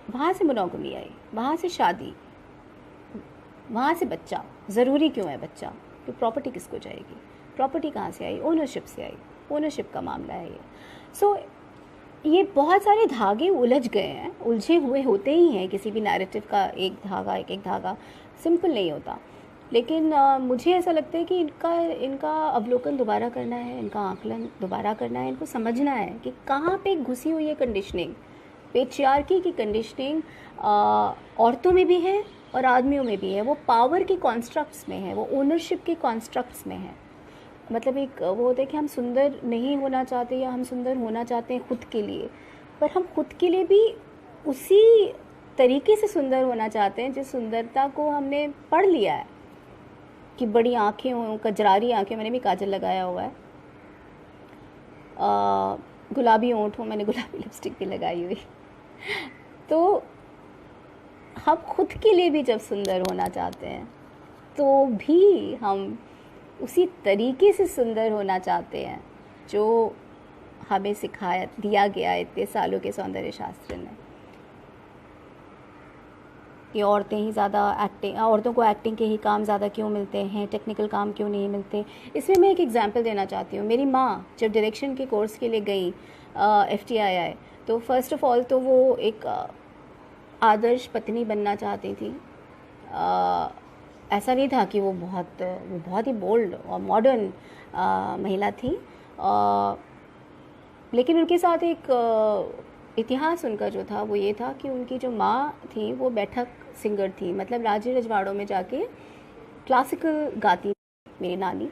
वहाँ से मोनोगमी आई, वहाँ से शादी, वहाँ से बच्चा। ज़रूरी क्यों है बच्चा? कि प्रॉपर्टी किसको जाएगी? प्रॉपर्टी कहाँ से आई? ओनरशिप से आई। ओनरशिप का मामला है ये। सो ये बहुत सारे धागे उलझ गए हैं, उलझे हुए होते ही हैं। किसी भी नैरेटिव का एक धागा सिंपल नहीं होता। लेकिन मुझे ऐसा लगता है कि इनका अवलोकन दोबारा करना है, इनका आकलन दोबारा करना है, इनको समझना है कि कहाँ पे घुसी हुई है कंडीशनिंग। पेट्रियार्की की कंडीशनिंग औरतों में भी है और आदमियों में भी है। वो पावर के कॉन्स्ट्रक्ट्स में है, वो ओनरशिप के कॉन्स्ट्रक्ट्स में है। मतलब एक वो होता है कि हम सुंदर नहीं होना चाहते या हम सुंदर होना चाहते हैं खुद के लिए, पर हम खुद के लिए भी उसी तरीके से सुंदर होना चाहते हैं जिस सुंदरता को हमने पढ़ लिया है। की बड़ी आँखें हों, कजरारी आँखें, मैंने भी काजल लगाया हुआ है, गुलाबी होंठ हो, मैंने गुलाबी लिपस्टिक भी लगाई हुई। तो हम खुद के लिए भी जब सुंदर होना चाहते हैं तो भी हम उसी तरीके से सुंदर होना चाहते हैं जो हमें सिखाया दिया गया है इतने सालों के सौंदर्य शास्त्र ने, कि औरतें ही ज़्यादा औरतों को एक्टिंग के ही काम ज़्यादा क्यों मिलते हैं, टेक्निकल काम क्यों नहीं मिलते। इसमें मैं एक एग्जांपल देना चाहती हूँ। मेरी माँ जब डायरेक्शन के कोर्स के लिए गई FTII, तो फर्स्ट ऑफ ऑल तो वो एक आदर्श पत्नी बनना चाहती थी। ऐसा नहीं था कि वो बहुत ही बोल्ड और मॉडर्न महिला थी, लेकिन उनके साथ एक इतिहास उनका जो था वो ये था कि उनकी जो माँ थी वो बैठक सिंगर थी, मतलब राजे रजवाड़ों में जाके क्लासिकल गाती मेरी नानी।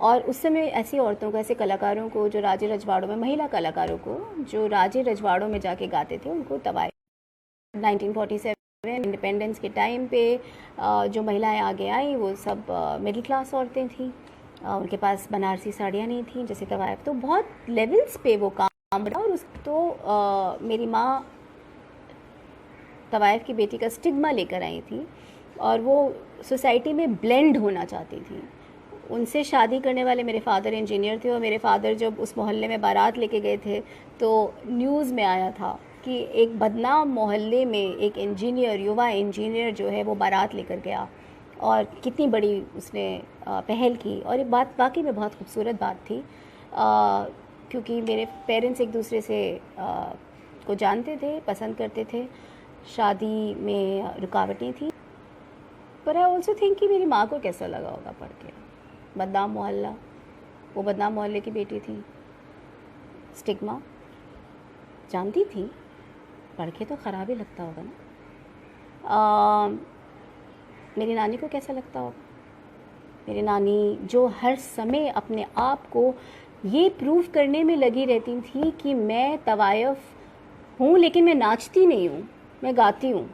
और उस समय ऐसी औरतों को, ऐसे कलाकारों को जो राजे रजवाड़ों में, महिला कलाकारों को जो राजे रजवाड़ों में जाके गाते थे, उनको तवायफ 1947 इंडिपेंडेंस के टाइम पे जो महिलाएं आगे आई वो सब मिडिल क्लास औरतें थीं, उनके पास बनारसी साड़ियाँ नहीं थीं जैसे तवायफ, तो बहुत लेवल्स पे वो काम बना। और मेरी माँ तवायफ की बेटी का स्टिग्मा लेकर आई थी और वो सोसाइटी में ब्लेंड होना चाहती थी। उनसे शादी करने वाले मेरे फादर इंजीनियर थे और मेरे फादर जब उस मोहल्ले में बारात लेके गए थे तो न्यूज़ में आया था कि एक बदनाम मोहल्ले में एक इंजीनियर, युवा इंजीनियर जो है वो बारात लेकर गया, और कितनी बड़ी उसने पहल की। और ये बात वाकई में बहुत खूबसूरत बात थी, क्योंकि मेरे पेरेंट्स एक दूसरे से को जानते थे, पसंद करते थे, शादी में रुकावटें थी। पर आई ऑल्सो थिंक कि मेरी माँ को कैसा लगा होगा पढ़ के, बदनाम मोहल्ला, वो बदनाम मोहल्ले की बेटी थी, स्टिग्मा जानती थी, पढ़ के तो ख़राब ही लगता होगा ना। मेरी नानी को कैसा लगता होगा? मेरी नानी जो हर समय अपने आप को ये प्रूव करने में लगी रहती थी कि मैं तवायफ हूँ लेकिन मैं नाचती नहीं हूँ, मैं गाती हूँ।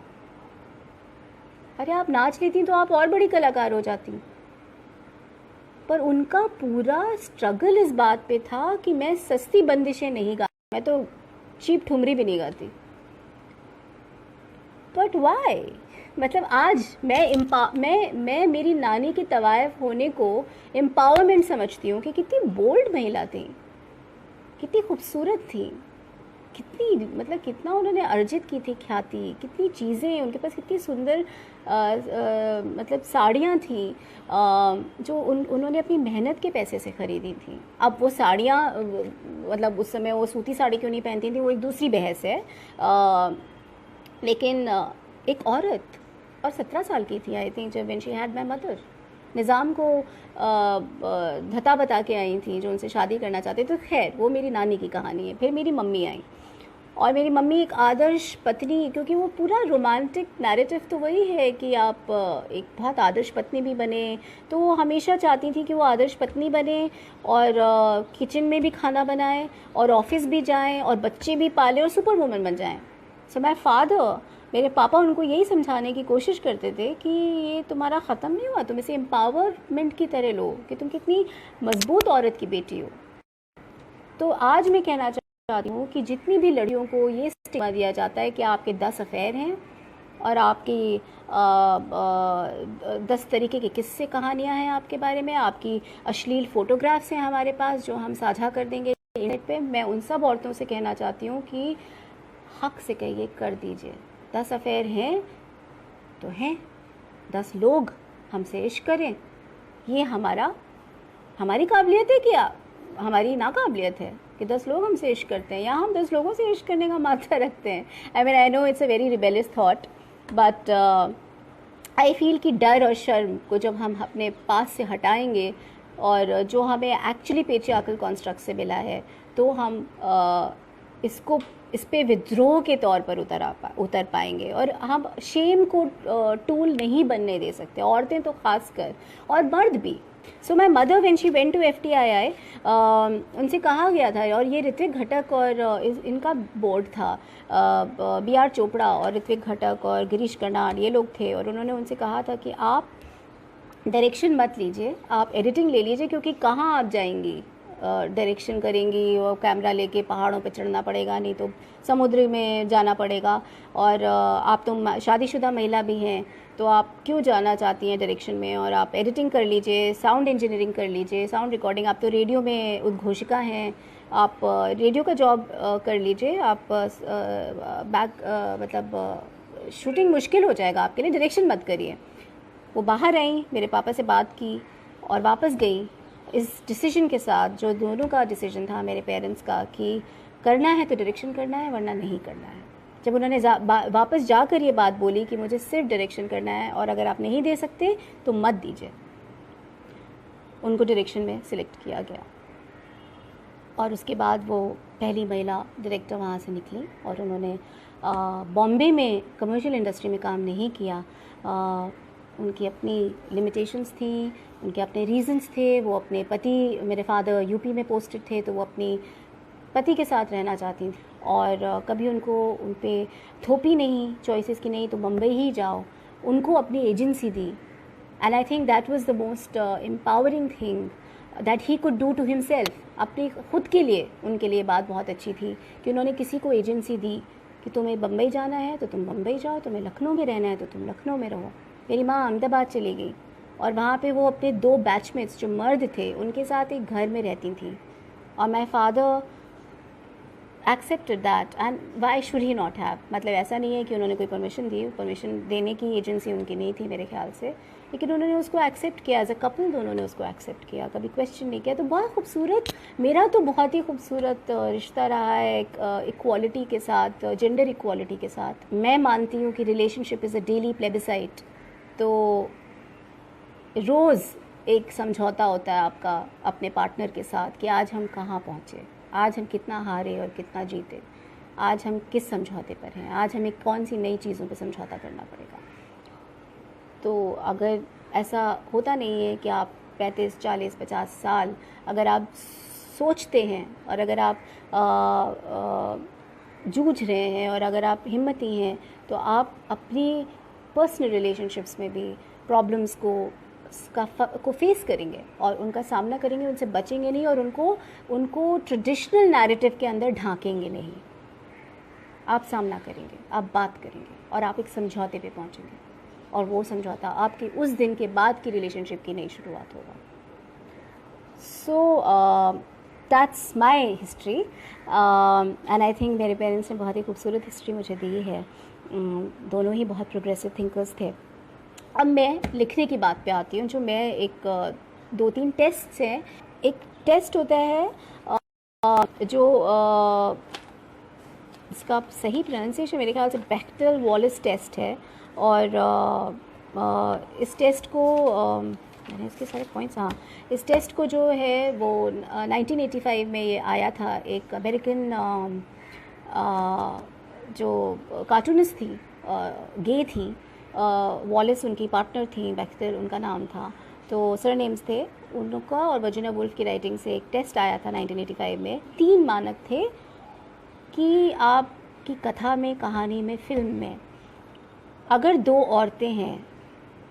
अरे आप नाच लेती तो आप और बड़ी कलाकार हो जाती। पर उनका पूरा स्ट्रगल इस बात पे था कि मैं सस्ती बंदिशें नहीं गाती, मैं तो चीप ठुमरी भी नहीं गाती। But why? मतलब आज मैं मेरी नानी की तवायफ होने को एम्पावरमेंट समझती हूँ कि कितनी बोल्ड महिला थी, कितनी खूबसूरत थी, कितनी मतलब कितना उन्होंने अर्जित की थी ख्याति, कितनी चीज़ें उनके पास, कितनी सुंदर मतलब साड़ियाँ थी जो उन्होंने अपनी मेहनत के पैसे से ख़रीदी थी। अब वो साड़ियाँ मतलब उस समय वो सूती साड़ी क्यों नहीं पहनती थी वो एक दूसरी बहस है, लेकिन एक औरत, और 17 साल की थी आई थिंक जब when she had my mother, Nizam को धता बता के आई थी जो उनसे शादी करना चाहते। तो खैर वो मेरी नानी की कहानी है। फिर मेरी मम्मी आई, और मेरी मम्मी एक आदर्श पत्नी, क्योंकि वो पूरा रोमांटिक नैरेटिव तो वही है कि आप एक बहुत आदर्श पत्नी भी बने, तो वो हमेशा चाहती थी कि वो आदर्श पत्नी बने और किचन में भी खाना बनाए और ऑफिस भी जाएं और बच्चे भी पालें और सुपर वुमन बन जाएं। सो माय फादर, मेरे पापा उनको यही समझाने की कोशिश करते थे कि ये तुम्हारा ख़त्म नहीं हुआ, तुम इसे एम्पावरमेंट की तरह लो कि तुम कितनी मजबूत औरत की बेटी हो। तो आज मैं कहना चाहती हूँ कि जितनी भी लड़कियों को ये स्टिग्मा दिया जाता है कि आपके 10 अफेयर हैं और आपकी 10 तरीके के किस्से कहानियाँ हैं आपके बारे में, आपकी अश्लील फ़ोटोग्राफ्स हैं हमारे पास जो हम साझा कर देंगे इंटरनेट पे, मैं उन सब औरतों से कहना चाहती हूँ कि हक से कहिए, कर दीजिए। 10 अफेयर हैं तो हैं, 10 लोग हमसे इश्क करें, ये हमारी काबिलियत है, क्या हमारी नाकाबिलियत है कि 10 लोग हमसे इश्क करते हैं, या हम 10 लोगों से इश्क करने का मात्रा रखते हैं? I know it's a very rebellious thought, but I feel कि डर और शर्म को जब हम अपने पास से हटाएंगे और जो हमें एक्चुअली पेट्रियार्कल कॉन्स्ट्रक्ट से मिला है, तो हम इस पे विद्रोह के तौर पर उतर पाएंगे, और हम शेम को टूल नहीं बनने दे सकते, औरतें तो खासकर, और मर्द भी। So my mother when she went to FTII, उनसे कहा गया था, और ये ऋत्विक घटक और इनका बोर्ड था, BR चोपड़ा और ऋत्विक घटक और गिरीश कर्नाड, ये लोग थे, और उन्होंने उनसे कहा था कि आप डायरेक्शन मत लीजिए, आप एडिटिंग ले लीजिए, क्योंकि कहाँ आप जाएंगी डायरेक्शन करेंगी और कैमरा लेके पहाड़ों पे चढ़ना पड़ेगा, नहीं तो समुद्र में जाना पड़ेगा। और आप तो शादीशुदा महिला भी हैं, तो आप क्यों जाना चाहती हैं डायरेक्शन में? और आप एडिटिंग कर लीजिए, साउंड इंजीनियरिंग कर लीजिए, साउंड रिकॉर्डिंग। आप तो रेडियो में उद्घोषिका हैं, आप रेडियो का जॉब कर लीजिए। आप मतलब शूटिंग मुश्किल हो जाएगा आपके लिए, डायरेक्शन मत करिए। वो बाहर आई, मेरे पापा से बात की और वापस गई इस डिसीजन के साथ, जो दोनों का डिसीजन था मेरे पेरेंट्स का, कि करना है तो डायरेक्शन करना है, वरना नहीं करना है। जब उन्होंने वापस जाकर ये बात बोली कि मुझे सिर्फ डायरेक्शन करना है और अगर आप नहीं दे सकते तो मत दीजिए, उनको डायरेक्शन में सिलेक्ट किया गया। और उसके बाद वो पहली महिला डायरेक्टर वहाँ से निकली और उन्होंने बॉम्बे में कमर्शियल इंडस्ट्री में काम नहीं किया। उनकी अपनी लिमिटेशंस थी, उनके अपने रीजंस थे। वो अपने पति, मेरे फादर यूपी में पोस्टेड थे, तो वो अपनी पति के साथ रहना चाहती थी और कभी उनको उन पे थोपी नहीं चॉइसेस की, नहीं तो मुंबई ही जाओ। उनको अपनी एजेंसी दी and I think that was the most empowering thing that he could do to himself. अपनी खुद के लिए उनके लिए बात बहुत अच्छी थी कि उन्होंने किसी को एजेंसी दी कि तुम्हें बम्बई जाना है तो तुम बम्बई जाओ, तुम्हें लखनऊ में रहना है तो तुम लखनऊ में रहो। मेरी माँ अहमदाबाद चली गई और वहाँ पे वो अपने 2 बैचमेट्स जो मर्द थे उनके साथ एक घर में रहती थी और my father accepted that and why should he not have. मतलब ऐसा नहीं है कि उन्होंने कोई परमिशन दी, परमिशन देने की एजेंसी उनकी नहीं थी मेरे ख्याल से, लेकिन उन्होंने उसको एक्सेप्ट किया एज अ कपल, दोनों ने उसको एक्सेप्ट किया, कभी क्वेश्चन नहीं किया। तो बहुत खूबसूरत, मेरा तो बहुत ही खूबसूरत रिश्ता रहा है इक्वालिटी के साथ, जेंडर इक्वालिटी के साथ। मैं मानती हूँ कि relationship is a daily plebiscite. तो रोज़ एक समझौता होता है आपका अपने पार्टनर के साथ कि आज हम कहाँ पहुँचे, आज हम कितना हारे और कितना जीते, आज हम किस समझौते पर हैं, आज हमें कौन सी नई चीज़ों पर समझौता करना पड़ेगा। तो अगर ऐसा होता नहीं है कि आप 35, 40, 50 साल अगर आप सोचते हैं और अगर आप जूझ रहे हैं और अगर आप हिम्मती हैं, तो आप अपनी पर्सनल रिलेशनशिप्स में भी प्रॉब्लम्स को फेस करेंगे और उनका सामना करेंगे, उनसे बचेंगे नहीं और उनको ट्रेडिशनल नैरेटिव के अंदर ढांकेंगे नहीं। आप सामना करेंगे, आप बात करेंगे और आप एक समझौते पे पहुंचेंगे और वो समझौता आपकी उस दिन के बाद की रिलेशनशिप की नई शुरुआत होगा। So that's my history and I think मेरे पेरेंट्स ने बहुत ही खूबसूरत हिस्ट्री मुझे दी है। दोनों ही बहुत प्रोग्रेसिव थिंकर्स थे। अब मैं लिखने की बात पे आती हूँ, जो मैं एक 2-3 टेस्ट हैं। एक टेस्ट होता है जो इसका सही प्रोनाउंसिएशन मेरे ख्याल से बेक्टेल वॉलिस टेस्ट है और इस टेस्ट को मैंने इसके सारे पॉइंट्स, हाँ, इस टेस्ट को जो है वो 1985 में ये आया था। एक अमेरिकन जो कार्टूनिस्ट थी, गे थी, वॉलिस उनकी पार्टनर थी, बेक्टेल उनका नाम था, तो सरनेम्स थे उनका और वर्जिनिया वुल्फ की राइटिंग से एक टेस्ट आया था 1985 में। 3 मानक थे कि आपकी कथा में, कहानी में, फिल्म में अगर 2 औरतें हैं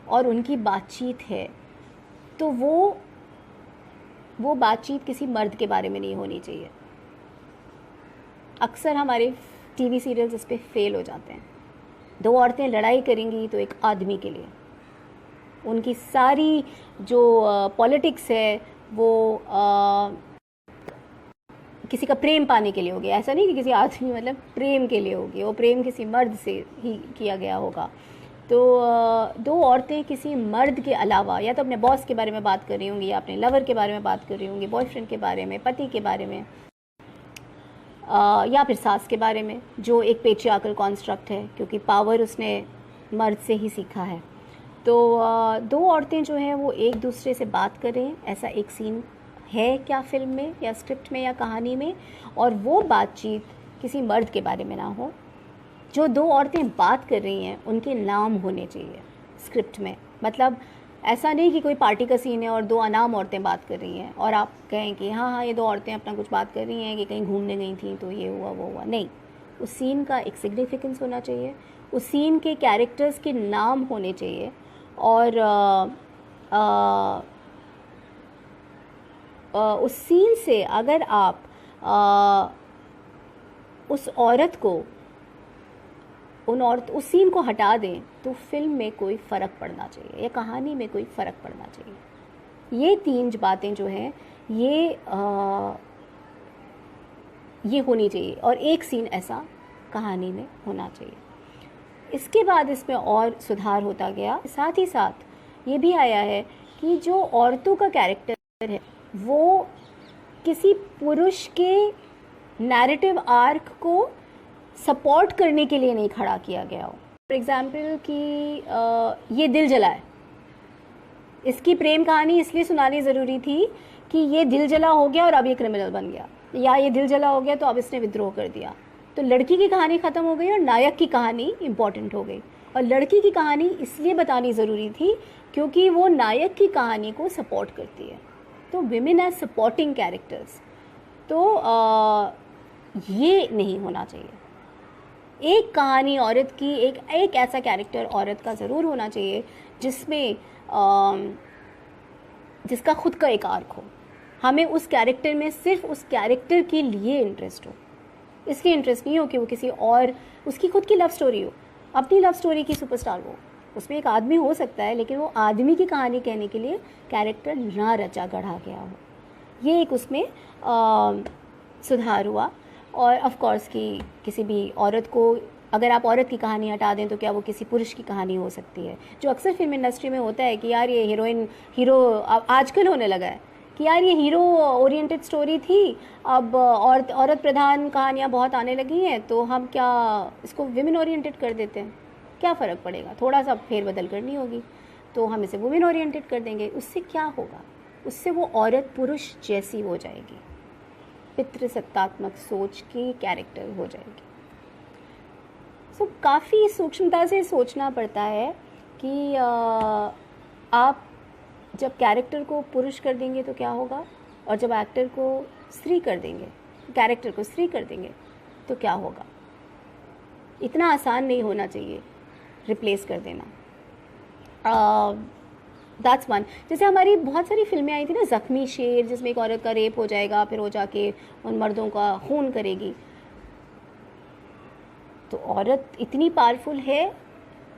और उनकी बातचीत है तो वो बातचीत किसी मर्द के बारे में नहीं होनी चाहिए। अक्सर हमारे टीवी सीरियल्स इस पे फेल हो जाते हैं। 2 औरतें लड़ाई करेंगी तो एक आदमी के लिए, उनकी सारी जो पॉलिटिक्स है वो किसी का प्रेम पाने के लिए होगी। ऐसा नहीं कि किसी आदमी, मतलब प्रेम के लिए होगी, वो प्रेम किसी मर्द से ही किया गया होगा। तो 2 औरतें किसी मर्द के अलावा या तो अपने बॉस के बारे में बात कर रही होंगी, या अपने लवर के बारे में बात कर रही होंगी, बॉयफ्रेंड के बारे में, पति के बारे में, या फिर सास के बारे में, जो एक पेट्रियार्कल कॉन्स्ट्रक्ट है क्योंकि पावर उसने मर्द से ही सीखा है। तो 2 औरतें जो हैं वो एक दूसरे से बात करें, ऐसा एक सीन है क्या फिल्म में या स्क्रिप्ट में या कहानी में, और वो बातचीत किसी मर्द के बारे में ना हो। जो 2 औरतें बात कर रही हैं उनके नाम होने चाहिए स्क्रिप्ट में। मतलब ऐसा नहीं कि कोई पार्टी का सीन है और 2 अनाम औरतें बात कर रही हैं और आप कहें कि हाँ ये 2 औरतें अपना कुछ बात कर रही हैं कि कहीं घूमने गई थी तो ये हुआ वो हुआ। नहीं, उस सीन का एक सिग्निफिकेंस होना चाहिए, उस सीन के कैरेक्टर्स के नाम होने चाहिए और उस सीन से अगर आप उस औरत को उस सीन को हटा दें तो फिल्म में कोई फ़र्क पड़ना चाहिए या कहानी में कोई फ़र्क पड़ना चाहिए। ये 3 बातें जो हैं ये होनी चाहिए और एक सीन ऐसा कहानी में होना चाहिए। इसके बाद इसमें और सुधार होता गया। साथ ही साथ ये भी आया है कि जो औरतों का कैरेक्टर है वो किसी पुरुष के नैरेटिव आर्क को सपोर्ट करने के लिए नहीं खड़ा किया गया हो। फॉर एग्ज़ाम्पल कि ये दिल जला है, इसकी प्रेम कहानी इसलिए सुनानी ज़रूरी थी कि ये दिल जला हो गया और अब ये क्रिमिनल बन गया, या ये दिल जला हो गया तो अब इसने विद्रोह कर दिया। तो लड़की की कहानी ख़त्म हो गई और नायक की कहानी इम्पॉर्टेंट हो गई। और लड़की की कहानी इसलिए बतानी ज़रूरी थी क्योंकि वो नायक की कहानी को सपोर्ट करती है। तो विमेन एज सपोर्टिंग कैरेक्टर्स, तो ये नहीं होना चाहिए। एक कहानी औरत की, एक ऐसा कैरेक्टर औरत का ज़रूर होना चाहिए जिसमें जिसका खुद का एक आर्क हो। हमें उस कैरेक्टर में सिर्फ उस कैरेक्टर के लिए इंटरेस्ट हो, इसलिए इंटरेस्ट नहीं हो कि वो किसी और, उसकी खुद की लव स्टोरी हो, अपनी लव स्टोरी की सुपरस्टार हो। उसमें एक आदमी हो सकता है लेकिन वो आदमी की कहानी कहने के लिए कैरेक्टर ना रचा गढ़ा गया हो। ये एक उसमें सुधार हुआ। और ऑफ कोर्स कि किसी भी औरत को, अगर आप औरत की कहानी हटा दें तो क्या वो किसी पुरुष की कहानी हो सकती है? जो अक्सर फिल्म इंडस्ट्री में होता है कि यार ये हीरो आजकल होने लगा है कि यार ये हीरो ओरिएंटेड स्टोरी थी, अब औरत प्रधान कहानियाँ बहुत आने लगी हैं तो हम क्या इसको विमेन ओरिएंटेड कर देते हैं, क्या फ़र्क पड़ेगा, थोड़ा सा फेरबदल करनी होगी तो हम इसे वुमेन ओरिएंटेड कर देंगे। उससे क्या होगा? उससे वो औरत पुरुष जैसी हो जाएगी, पितृसत्तात्मक सोच की कैरेक्टर हो जाएगी। सो काफ़ी सूक्ष्मता से सोचना पड़ता है कि आप जब कैरेक्टर को पुरुष कर देंगे तो क्या होगा, और जब एक्टर को स्त्री कर देंगे, कैरेक्टर को स्त्री कर देंगे तो क्या होगा। इतना आसान नहीं होना चाहिए रिप्लेस कर देना। That's one. जैसे हमारी बहुत सारी फिल्में आई थी ना, ज़ख्मी शेर, जिसमें एक औरत का रेप हो जाएगा फिर वो जाके उन मर्दों का खून करेगी। तो औरत इतनी पावरफुल है,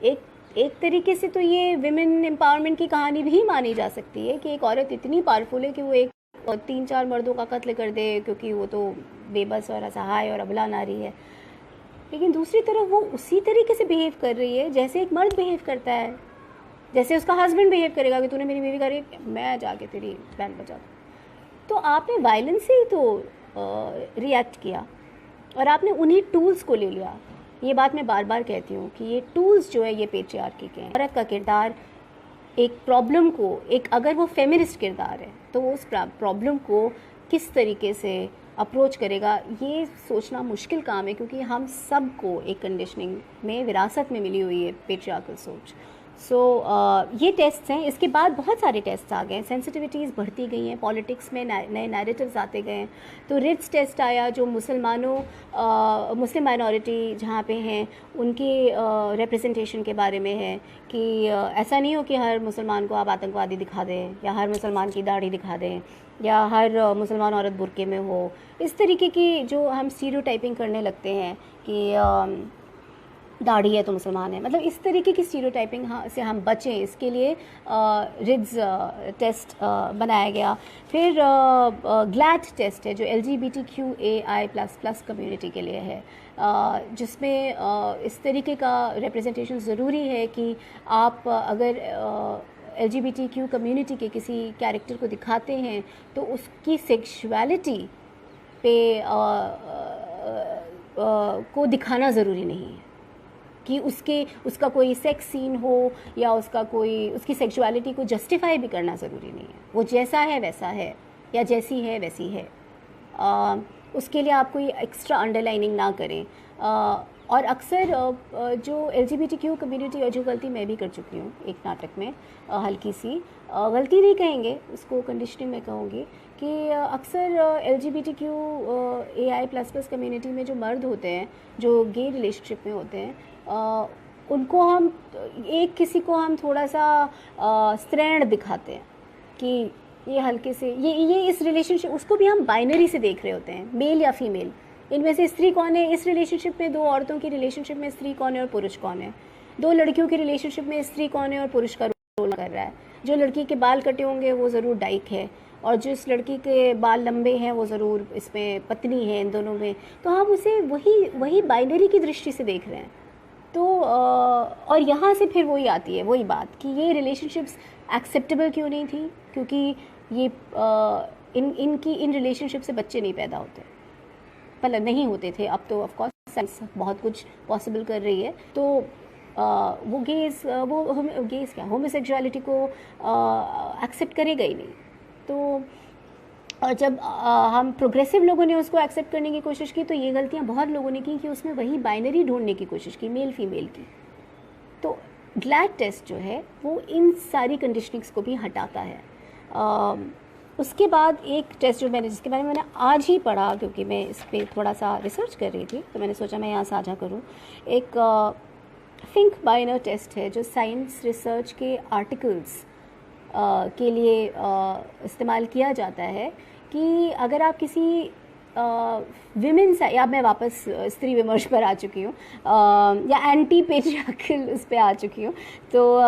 एक तरीके से तो ये विमेन एम्पावरमेंट की कहानी भी मानी जा सकती है कि एक औरत इतनी पावरफुल है कि वो 3-4 मर्दों का कत्ल कर दे क्योंकि वो तो बेबस और असहाय और अबला नारी है। लेकिन दूसरी तरफ वो उसी तरीके से बिहेव कर रही है जैसे एक मर्द बिहेव करता है, जैसे उसका हस्बैंड बिहेव करेगा कि तूने मेरी बीवी का रेप, मैं जाके तेरी बैंड बजा दूँ। तो आपने वायलेंस से ही तो रिएक्ट किया और आपने उन्हीं टूल्स को ले लिया। ये बात मैं बार बार कहती हूँ कि ये टूल्स जो है ये पेट्रियार्की के हैं। औरत का किरदार एक प्रॉब्लम को, एक अगर वो फेमिनिस्ट किरदार है तो वो उस प्रॉब्लम को किस तरीके से अप्रोच करेगा, ये सोचना मुश्किल काम है क्योंकि हम सबको एक कंडीशनिंग में, विरासत में मिली हुई है पेट्रियार्कल सोच। सो ये टेस्ट्स हैं। इसके बाद बहुत सारे टेस्ट्स आ गए, सेंसिटिविटीज़ बढ़ती गई हैं, पॉलिटिक्स में नए नैरेटिव्स आते गए। तो रिट्स टेस्ट आया जो मुस्लिम माइनॉरिटी जहाँ पे हैं उनकी रिप्रेजेंटेशन के बारे में है कि ऐसा नहीं हो कि हर मुसलमान को आप आतंकवादी दिखा दें या हर मुसलमान की दाढ़ी दिखा दें या हर मुसलमान औरत बुर्के में हो। इस तरीके की जो हम स्टीरियोटाइपिंग करने लगते हैं कि दाढ़ी है तो मुसलमान है, मतलब इस तरीके की स्टीरियोटाइपिंग से हम बचें, इसके लिए रिड्स टेस्ट बनाया गया। फिर ग्लैड टेस्ट है जो LGBTQAI++ कम्युनिटी के लिए है, जिसमें इस तरीके का रिप्रेजेंटेशन ज़रूरी है कि आप अगर LGBTQ कम्युनिटी के किसी कैरेक्टर को दिखाते हैं तो उसकी सेक्सुअलिटी पे को दिखाना ज़रूरी नहीं है कि उसका कोई सेक्स सीन हो या उसकी सेक्सुअलिटी को जस्टिफाई भी करना ज़रूरी नहीं है। वो जैसा है वैसा है या जैसी है वैसी है। उसके लिए आप कोई एक्स्ट्रा अंडरलाइनिंग ना करें। और अक्सर जो LGBTQ कम्युनिटी, और जो गलती मैं भी कर चुकी हूँ एक नाटक में, हल्की सी गलती नहीं कहेंगे, उसको कंडीशनिंग में कहूँगी कि अक्सर LGBTQAI++ कम्युनिटी में जो मर्द होते हैं जो गे रिलेशनशिप में होते हैं, उनको हम एक किसी को हम थोड़ा सा स्त्रैण दिखाते हैं कि ये हल्के से ये इस रिलेशनशिप, उसको भी हम बाइनरी से देख रहे होते हैं, मेल या फीमेल, इनमें से स्त्री कौन है, इस रिलेशनशिप में, दो औरतों की रिलेशनशिप में स्त्री कौन है और पुरुष कौन है, दो लड़कियों की रिलेशनशिप में स्त्री कौन है और पुरुष का रोल कर रहा है। जो लड़की के बाल कटे होंगे वो ज़रूर डाइक है, और जिस लड़की के बाल लंबे हैं वो ज़रूर इसमें पत्नी है, इन दोनों में। तो हम उसे वही बाइनरी की दृष्टि से देख रहे हैं। तो और यहाँ से फिर वही आती है, वही बात कि ये रिलेशनशिप्स एक्सेप्टेबल क्यों नहीं थी, क्योंकि ये इन रिलेशनशिप से बच्चे नहीं पैदा होते, पहले नहीं होते थे। अब तो ऑफकोर्स साइंस बहुत कुछ पॉसिबल कर रही है। तो वो गेज क्या, होमोसेक्सुअलिटी को एक्सेप्ट करेगा ही नहीं। तो और जब हम प्रोग्रेसिव लोगों ने उसको एक्सेप्ट करने की कोशिश की, तो ये गलतियाँ बहुत लोगों ने की कि उसमें वही बाइनरी ढूंढने की कोशिश की, मेल फीमेल की। तो ग्लैड टेस्ट जो है वो इन सारी कंडीशनिंग्स को भी हटाता है। उसके बाद एक टेस्ट जो जिसके बारे में मैंने आज ही पढ़ा, क्योंकि मैं इस पर थोड़ा सा रिसर्च कर रही थी, तो मैंने सोचा मैं यहाँ साझा करूँ। एक फिंक बाइनर टेस्ट है जो साइंस रिसर्च के आर्टिकल्स के लिए इस्तेमाल किया जाता है कि अगर आप किसी विमेन या मैं वापस स्त्री विमर्श पर आ चुकी हूँ, या एंटी पेट्रियार्कल उस पर आ चुकी हूँ। तो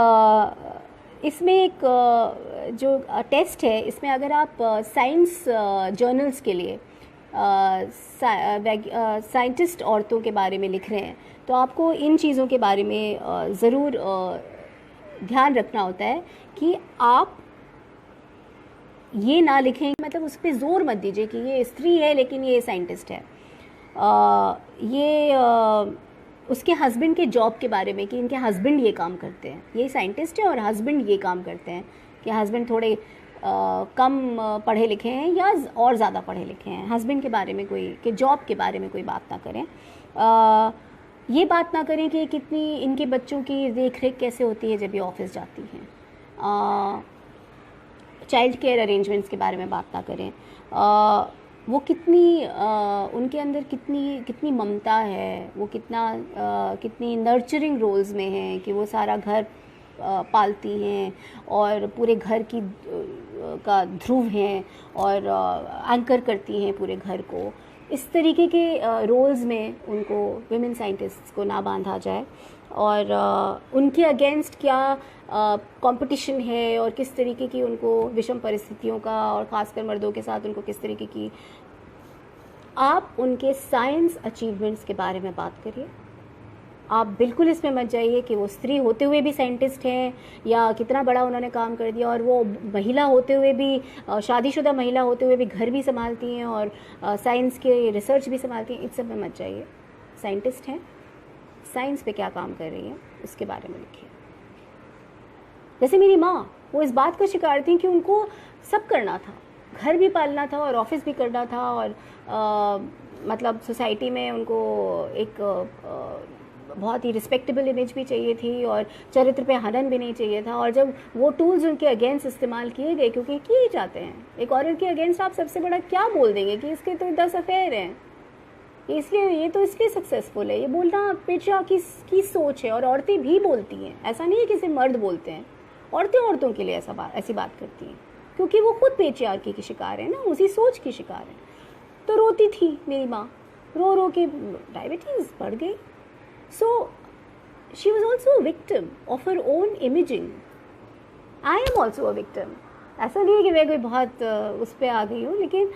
इसमें एक जो टेस्ट है, इसमें अगर आप साइंस जर्नल्स के लिए साइंटिस्ट औरतों के बारे में लिख रहे हैं, तो आपको इन चीज़ों के बारे में ज़रूर ध्यान रखना होता है कि आप ये ना लिखें, मतलब उस पर ज़ोर मत दीजिए कि ये स्त्री है लेकिन ये साइंटिस्ट है। उसके हस्बैंड के जॉब के बारे में कि इनके हस्बैंड ये काम करते हैं, ये साइंटिस्ट है और हस्बैंड ये काम करते हैं, कि हस्बैंड थोड़े कम पढ़े लिखे हैं या और ज़्यादा पढ़े लिखे हैं। हस्बैंड के बारे में के जॉब के बारे में कोई बात ना करें। ये बात ना करें कि कितनी इनके बच्चों की देख रेख कैसे होती है जब ये ऑफिस जाती हैं। चाइल्ड केयर अरेंजमेंट्स के बारे में बात ना करें। वो कितनी उनके अंदर कितनी ममता है, वो कितनी नर्चरिंग रोल्स में हैं कि वो सारा घर पालती हैं और पूरे घर का ध्रुव हैं और एंकर करती हैं पूरे घर को। इस तरीके के रोल्स में उनको विमेन साइंटिस्ट्स को ना बांधा जाए, और उनके अगेंस्ट क्या कंपटीशन है और किस तरीके की उनको विषम परिस्थितियों का, और ख़ासकर मर्दों के साथ उनको किस तरीके की। आप उनके साइंस अचीवमेंट्स के बारे में बात करिए। आप बिल्कुल इसमें मत जाइए कि वो स्त्री होते हुए भी साइंटिस्ट हैं या कितना बड़ा उन्होंने काम कर दिया, और वो महिला होते हुए भी, शादीशुदा महिला होते हुए भी घर भी संभालती हैं और साइंस के रिसर्च भी संभालती हैं। इस सब में मत जाइए। साइंटिस्ट हैं, साइंस पे क्या काम कर रही हैं उसके बारे में लिखिए। जैसे मेरी माँ, वो इस बात का शिकार थी कि उनको सब करना था, घर भी पालना था और ऑफिस भी करना था, और मतलब सोसाइटी में उनको एक बहुत ही रिस्पेक्टेबल इमेज भी चाहिए थी और चरित्र पे हनन भी नहीं चाहिए था। और जब वो टूल्स उनके अगेंस्ट इस्तेमाल किए गए, क्योंकि किए जाते हैं, एक औरत के अगेंस्ट आप सबसे बड़ा क्या बोल देंगे कि इसके तो 10 अफेयर हैं, इसलिए ये तो इसलिए सक्सेसफुल है। ये बोलना पेट्रियार्की की सोच है, और औरतें भी बोलती हैं। ऐसा नहीं है कि सिर्फ मर्द बोलते हैं, औरतें औरतों के लिए ऐसी बात करती हैं, क्योंकि वो खुद पेट्रियार्की की शिकार है ना, उसी सोच की शिकार है। तो रोती थी मेरी माँ, रो रो के डायबिटीज़ बढ़ गई। So she was also a victim of her own imaging. I am also a victim. ऐसा नहीं है कि मैं कोई बहुत उस पर आ गई हूँ, लेकिन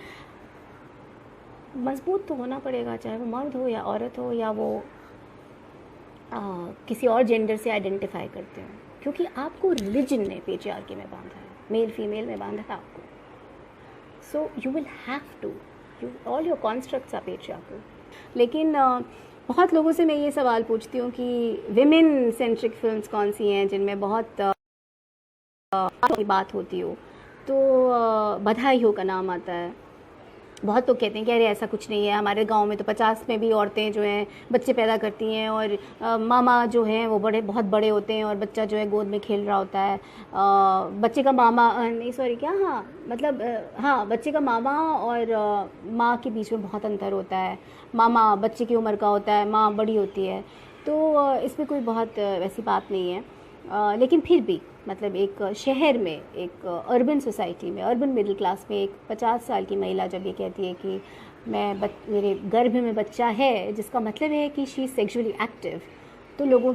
मजबूत तो होना पड़ेगा, चाहे वो मर्द हो या औरत हो या वो किसी और जेंडर से आइडेंटिफाई करते हो, क्योंकि आपको रिलीजन ने पेट्रियार्की में बांधा है, मेल फीमेल में बांधा है आपको। So you will have to, all your constructs are patriarchal. लेकिन बहुत लोगों से मैं ये सवाल पूछती हूँ कि विमेन सेंट्रिक फिल्म्स कौन सी हैं जिनमें बहुत की बात होती हो, तो बधाई हो का नाम आता है। बहुत लोग कहते हैं कि अरे ऐसा कुछ नहीं है, हमारे गांव में तो 50 में भी औरतें जो हैं बच्चे पैदा करती हैं, और मामा जो हैं वो बहुत बड़े होते हैं और बच्चा जो है गोद में खेल रहा होता है। बच्चे का मामा नहीं, सॉरी, क्या, हाँ, मतलब हाँ, बच्चे का मामा और माँ के बीच में बहुत अंतर होता है। मामा बच्चे की उम्र का होता है, माँ बड़ी होती है। तो इसमें कोई बहुत वैसी बात नहीं है, लेकिन फिर भी मतलब एक शहर में, एक अर्बन सोसाइटी में, अर्बन मिडिल क्लास में एक 50 साल की महिला जब ये कहती है कि मेरे गर्भ में बच्चा है, जिसका मतलब है कि शी इज़ सेक्सुअली एक्टिव, तो लोगों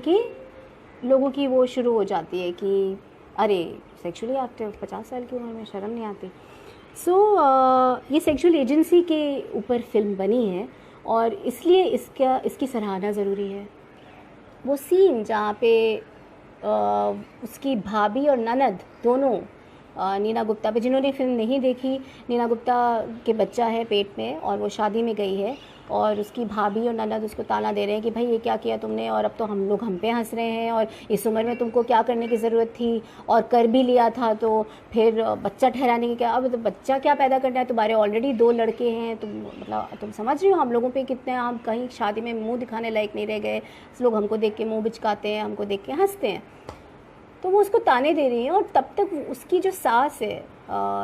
की वो शुरू हो जाती है कि अरे सेक्सुअली एक्टिव 50 साल की उम्र में, शर्म नहीं आती। ये सेक्सुअल एजेंसी के ऊपर फिल्म बनी है और इसलिए इसकी सराहना ज़रूरी है। वो सीन जहाँ पे उसकी भाभी और ननद दोनों, नीना गुप्ता पे, जिन्होंने फिल्म नहीं देखी, नीना गुप्ता के बच्चा है पेट में और वो शादी में गई है और उसकी भाभी और ननद उसको ताना दे रहे हैं कि भाई ये क्या किया तुमने, और अब तो हम पे हंस रहे हैं, और इस उम्र में तुमको क्या करने की ज़रूरत थी, और कर भी लिया था तो फिर बच्चा ठहराने की क्या, अब तो बच्चा क्या पैदा करना है, तुम्हारे ऑलरेडी 2 लड़के हैं, तुम समझ रही हो हम लोगों पे कितने, हम कहीं शादी में मुँह दिखाने लायक नहीं रह गए, लोग हमको देख के मुँह बिचकाते हैं, हमको देख के हंसते हैं। तो वो उसको ताने दे रही है और तब तक उसकी जो सास है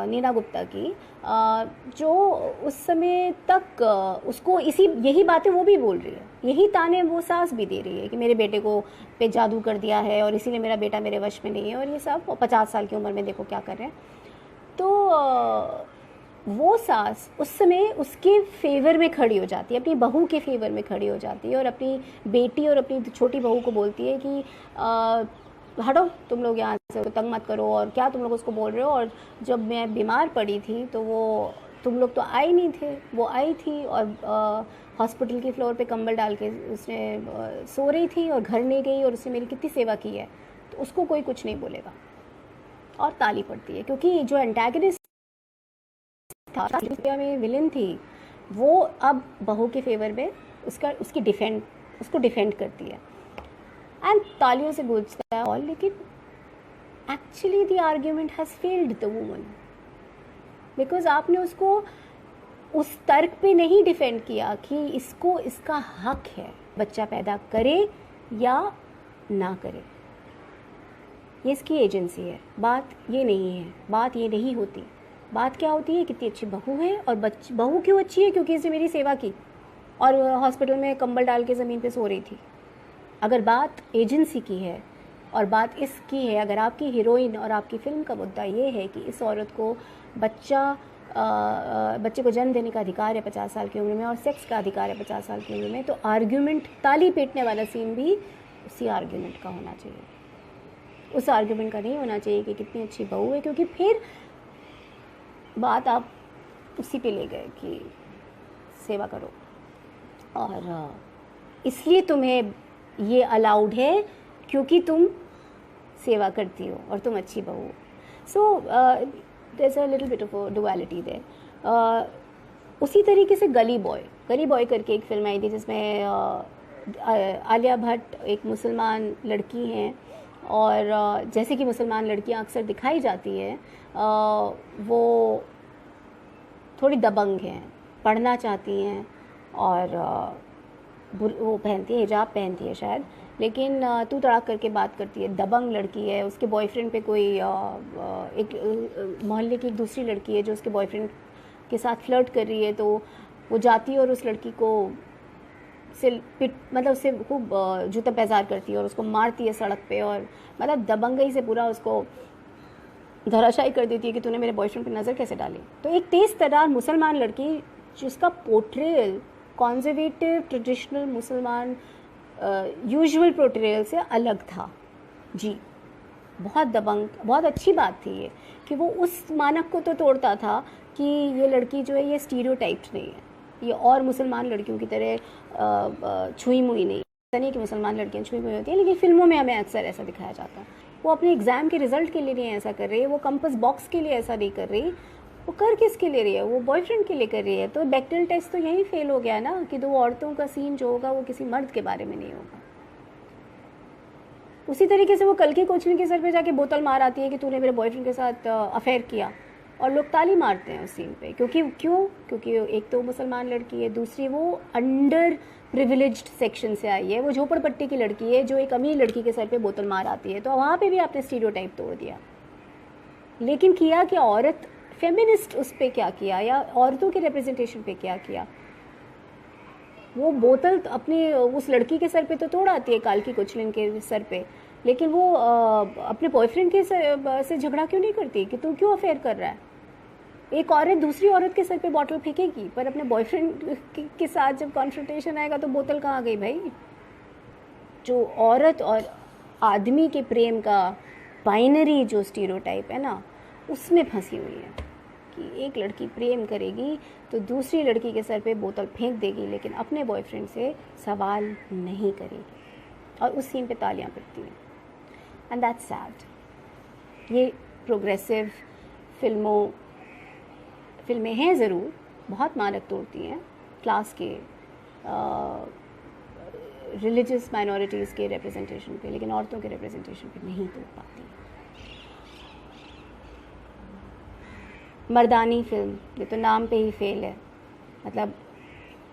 नीना गुप्ता की, जो उस समय तक उसको यही बातें वो भी बोल रही है, यही ताने वो सास भी दे रही है कि मेरे बेटे को पे जादू कर दिया है और इसीलिए मेरा बेटा मेरे वश में नहीं है, और ये सब 50 साल की उम्र में देखो क्या कर रहे हैं। तो वो सास उस समय उसके फेवर में खड़ी हो जाती है, अपनी बहू के फेवर में खड़ी हो जाती है और अपनी बेटी और अपनी छोटी बहू को बोलती है कि हटो तुम लोग यहाँ से, तंग मत करो, और क्या तुम लोग उसको बोल रहे हो, और जब मैं बीमार पड़ी थी तो वो तुम लोग तो आए नहीं थे, वो आई थी और हॉस्पिटल की फ्लोर पे कंबल डाल के उसने सो रही थी और घर नहीं गई, और उसने मेरी कितनी सेवा की है, तो उसको कोई कुछ नहीं बोलेगा। और ताली पड़ती है क्योंकि जो एंटागनिस्ट था में विलेन थी, वो अब बहू के फेवर में उसको डिफेंड करती है एंड तालियों से गूंजता है और, लेकिन actually the argument has failed the woman, because आपने उसको उस तर्क पे नहीं डिफेंड किया कि इसका हक है बच्चा पैदा करे या ना करे, ये इसकी एजेंसी है। बात ये नहीं है, बात ये नहीं होती। बात क्या होती है, कितनी अच्छी बहू है, और बहू क्यों अच्छी है, क्योंकि इसने मेरी सेवा की और हॉस्पिटल में कंबल डाल के ज़मीन पे सो रही थी। अगर बात एजेंसी की है और बात इसकी है, अगर आपकी हीरोइन और आपकी फिल्म का मुद्दा ये है कि इस औरत को बच्चे को जन्म देने का अधिकार है 50 साल की उम्र में और सेक्स का अधिकार है 50 साल की उम्र में, तो आर्ग्यूमेंट, ताली पीटने वाला सीन भी उसी आर्ग्यूमेंट का होना चाहिए, उस आर्ग्यूमेंट का नहीं होना चाहिए कि कितनी अच्छी बहू है, क्योंकि फिर बात आप उसी पे ले गए कि सेवा करो और इसलिए तुम्हें ये अलाउड है क्योंकि तुम सेवा करती हो और तुम अच्छी बहू हो। So there is a little bit of duality there. उसी तरीके से गली बॉय करके एक फिल्म आई थी जिसमें आलिया भट्ट एक मुसलमान लड़की हैं और जैसे कि मुसलमान लड़कियां अक्सर दिखाई जाती हैं, वो थोड़ी दबंग हैं, पढ़ना चाहती हैं और वो पहनती है, हिजाब पहनती है शायद, लेकिन तू तड़ाक करके बात करती है, दबंग लड़की है। उसके बॉयफ्रेंड पे कोई एक मोहल्ले की एक दूसरी लड़की है जो उसके बॉयफ्रेंड के साथ फ्लर्ट कर रही है, तो वो जाती है और उस लड़की को मतलब उससे खूब जूता पैजार करती है और उसको मारती है सड़क पे, और मतलब दबंगई से पूरा उसको धराशायी कर देती है कि तूने मेरे बॉयफ्रेंड पे नज़र कैसे डाली। तो एक तेज़ तर्रार मुसलमान लड़की जिसका पोर्ट्रेयल कॉन्जर्वेटिव ट्रेडिशनल मुसलमान यूजुअल पोर्ट्रेयल से अलग था जी, बहुत दबंग, बहुत अच्छी बात थी ये कि वो उस मानक को तो तोड़ता था कि ये लड़की जो है ये स्टीरियोटाइप्ड नहीं है, ये और मुसलमान लड़कियों की तरह छुई मुई नहीं। ऐसा नहीं कि मुसलमान लड़कियां छुई मुई होती हैं, लेकिन फिल्मों में हमें अक्सर ऐसा दिखाया जाता है। वो अपने एग्ज़ाम के रिजल्ट के लिए नहीं ऐसा कर रही है, वो कंपास बॉक्स के लिए ऐसा नहीं कर रही, वो कर किसके ले रही है, वो बॉयफ्रेंड के लिए कर रही है। तो बैक्टेरियल टेस्ट तो यही फेल हो गया ना कि 2 औरतों का सीन जो होगा वो किसी मर्द के बारे में नहीं होगा। उसी तरीके से वो कल की कोचलिन के सर पे जाके बोतल मार आती है कि तूने मेरे बॉयफ्रेंड के साथ अफेयर किया, और लोग ताली मारते हैं उस सीन पे, क्योंकि एक तो मुसलमान लड़की है, दूसरी वो अंडर प्रिविलेज्ड सेक्शन से आई है, वो झोपड़पट्टी की लड़की है जो एक अमीर लड़की के सर पे बोतल मार आती है। तो वहाँ पे भी आपने स्टीरियोटाइप तोड़ दिया। लेकिन किया क्या, औरत फेमिनिस्ट उस पर क्या किया या औरतों के रिप्रेजेंटेशन पे क्या किया? वो बोतल अपने उस लड़की के सर पे तो तोड़ आती है, काल्की कोचलिन के सर पे, लेकिन वो अपने बॉयफ्रेंड के से झगड़ा क्यों नहीं करती कि तू क्यों अफेयर कर रहा है। एक औरत दूसरी औरत के सर पे बॉटल फेंकेगी, पर अपने बॉयफ्रेंड के साथ जब कॉन्फ्रंटेशन आएगा तो बोतल कहाँ गई भाई। जो औरत और आदमी के प्रेम का बाइनरी जो स्टीरियोटाइप है ना, उसमें फंसी हुई है कि एक लड़की प्रेम करेगी तो दूसरी लड़की के सर पे बोतल फेंक देगी, लेकिन अपने बॉयफ्रेंड से सवाल नहीं करेगी, और उस सीन पे तालियां पड़ती हैं। And that's sad. ये प्रोग्रेसिव फिल्में हैं ज़रूर, बहुत मानक तोड़ती हैं क्लास के रिलीजियस माइनॉरिटीज़ के रिप्रेजेंटेशन पे, लेकिन औरतों के रिप्रेजेंटेशन पे नहीं तोड़ पाती। मर्दानी फिल्म, ये तो नाम पे ही फेल है। मतलब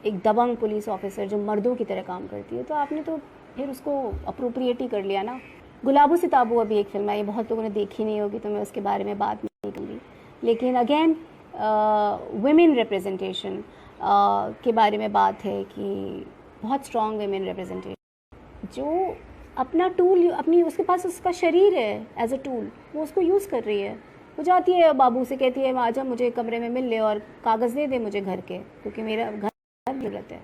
एक दबंग पुलिस ऑफिसर जो मर्दों की तरह काम करती है, तो आपने तो फिर उसको अप्रोप्रिएट ही कर लिया ना। गुलाबो सिताबो अभी एक फिल्म आई, बहुत लोगों ने देखी नहीं होगी तो मैं उसके बारे में बात नहीं करूँगी, लेकिन अगेन वुमेन रिप्रेजेंटेशन के बारे में बात है कि बहुत स्ट्रॉन्ग वुमेन रिप्रेजेंटेशन, जो अपना टूल अपनी उसके पास उसका शरीर है एज अ टूल, वो उसको यूज़ कर रही है। वो जाती है बाबू से, कहती है आजा मुझे कमरे में मिल ले और कागज़ दे दे मुझे घर के, क्योंकि मेरा घर ज़रूरत है।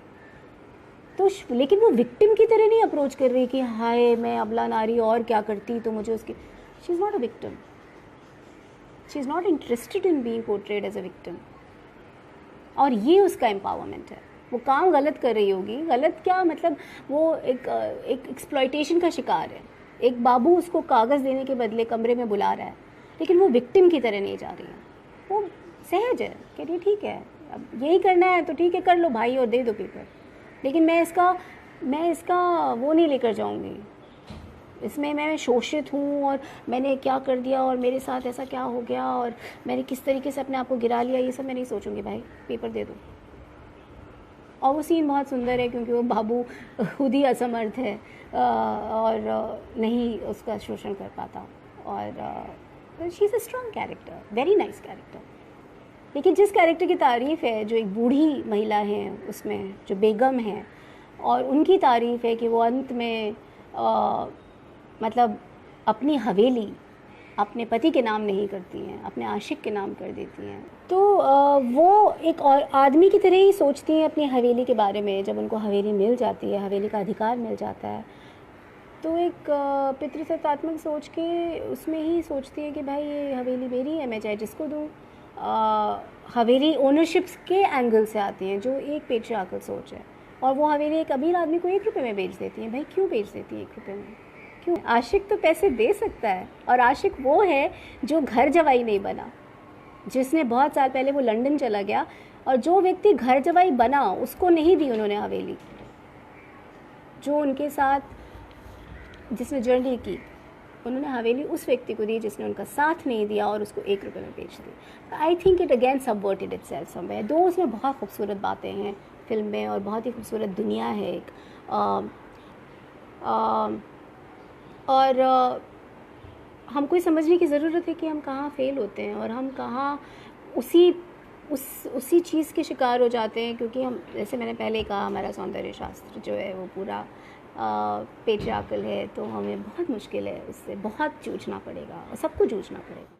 तो लेकिन वो विक्टिम की तरह नहीं अप्रोच कर रही कि हाय मैं अबला नारी और क्या करती तो मुझे उसकी। She is not a victim, she is not interested in being portrayed as a victim. और ये उसका एम्पावरमेंट है। वो काम गलत कर रही होगी, गलत क्या मतलब, वो एक एक्सप्लॉयटेशन का शिकार है। एक बाबू उसको कागज़ देने के बदले कमरे में बुला रहा है, लेकिन वो विक्टिम की तरह नहीं जा रही है, वो सहज है, कह रही है ठीक है अब यही करना है तो ठीक है कर लो भाई और दे दो पेपर, लेकिन मैं इसका वो नहीं लेकर जाऊंगी, इसमें मैं शोषित हूँ और मैंने क्या कर दिया और मेरे साथ ऐसा क्या हो गया और मैंने किस तरीके से अपने आप को गिरा लिया, ये सब मैं नहीं सोचूंगी भाई, पेपर दे दो। और वो सीन बहुत सुंदर है क्योंकि वो बाबू खुद ही असमर्थ है और नहीं उसका शोषण कर पाता, और she is a strong character, very nice character. लेकिन जिस कैरेक्टर की तारीफ़ है, जो एक बूढ़ी महिला हैं उसमें, जो बेगम हैं, और उनकी तारीफ़ है कि वो अंत में मतलब अपनी हवेली अपने पति के नाम नहीं करती हैं, अपने आशिक के नाम कर देती हैं, तो वो एक और आदमी की तरह ही सोचती हैं अपनी हवेली के बारे में। जब उनको हवेली मिल जाती है, हवेली का अधिकार मिल जाता है, तो एक पितृसत्तात्मक सोच के उसमें ही सोचती है कि भाई ये हवेली मेरी है, मैं चाहे जिसको दूँ। हवेली ओनरशिप्स के एंगल से आती हैं, जो एक पेट्रियार्कल सोच है, और वो हवेली एक अमीर आदमी को 1 रुपये में बेच देती है। भाई क्यों बेच देती है 1 रुपये में, क्यों? आशिक तो पैसे दे सकता है, और आशिक वो है जो घर जवाई नहीं बना, जिसने बहुत साल पहले वो लंदन चला गया, और जो व्यक्ति घर जवाई बना उसको नहीं दी उन्होंने हवेली, जो उनके साथ जिसने जर्नी की उन्होंने हवेली उस व्यक्ति को दी जिसने उनका साथ नहीं दिया और उसको 1 रुपये में बेच दी। I think it again subverted itself somewhere. दो उसमें बहुत खूबसूरत बातें हैं फिल्म में, और बहुत ही खूबसूरत दुनिया है एक, और हमको ये समझने की ज़रूरत है कि हम कहाँ फेल होते हैं और हम कहाँ उसी चीज़ के शिकार हो जाते हैं, क्योंकि हम, जैसे मैंने पहले कहा, हमारा सौंदर्य शास्त्र जो है वो पूरा पेट्रियार्कल है, तो हमें बहुत मुश्किल है, उससे बहुत जूझना पड़ेगा और सबको जूझना पड़ेगा।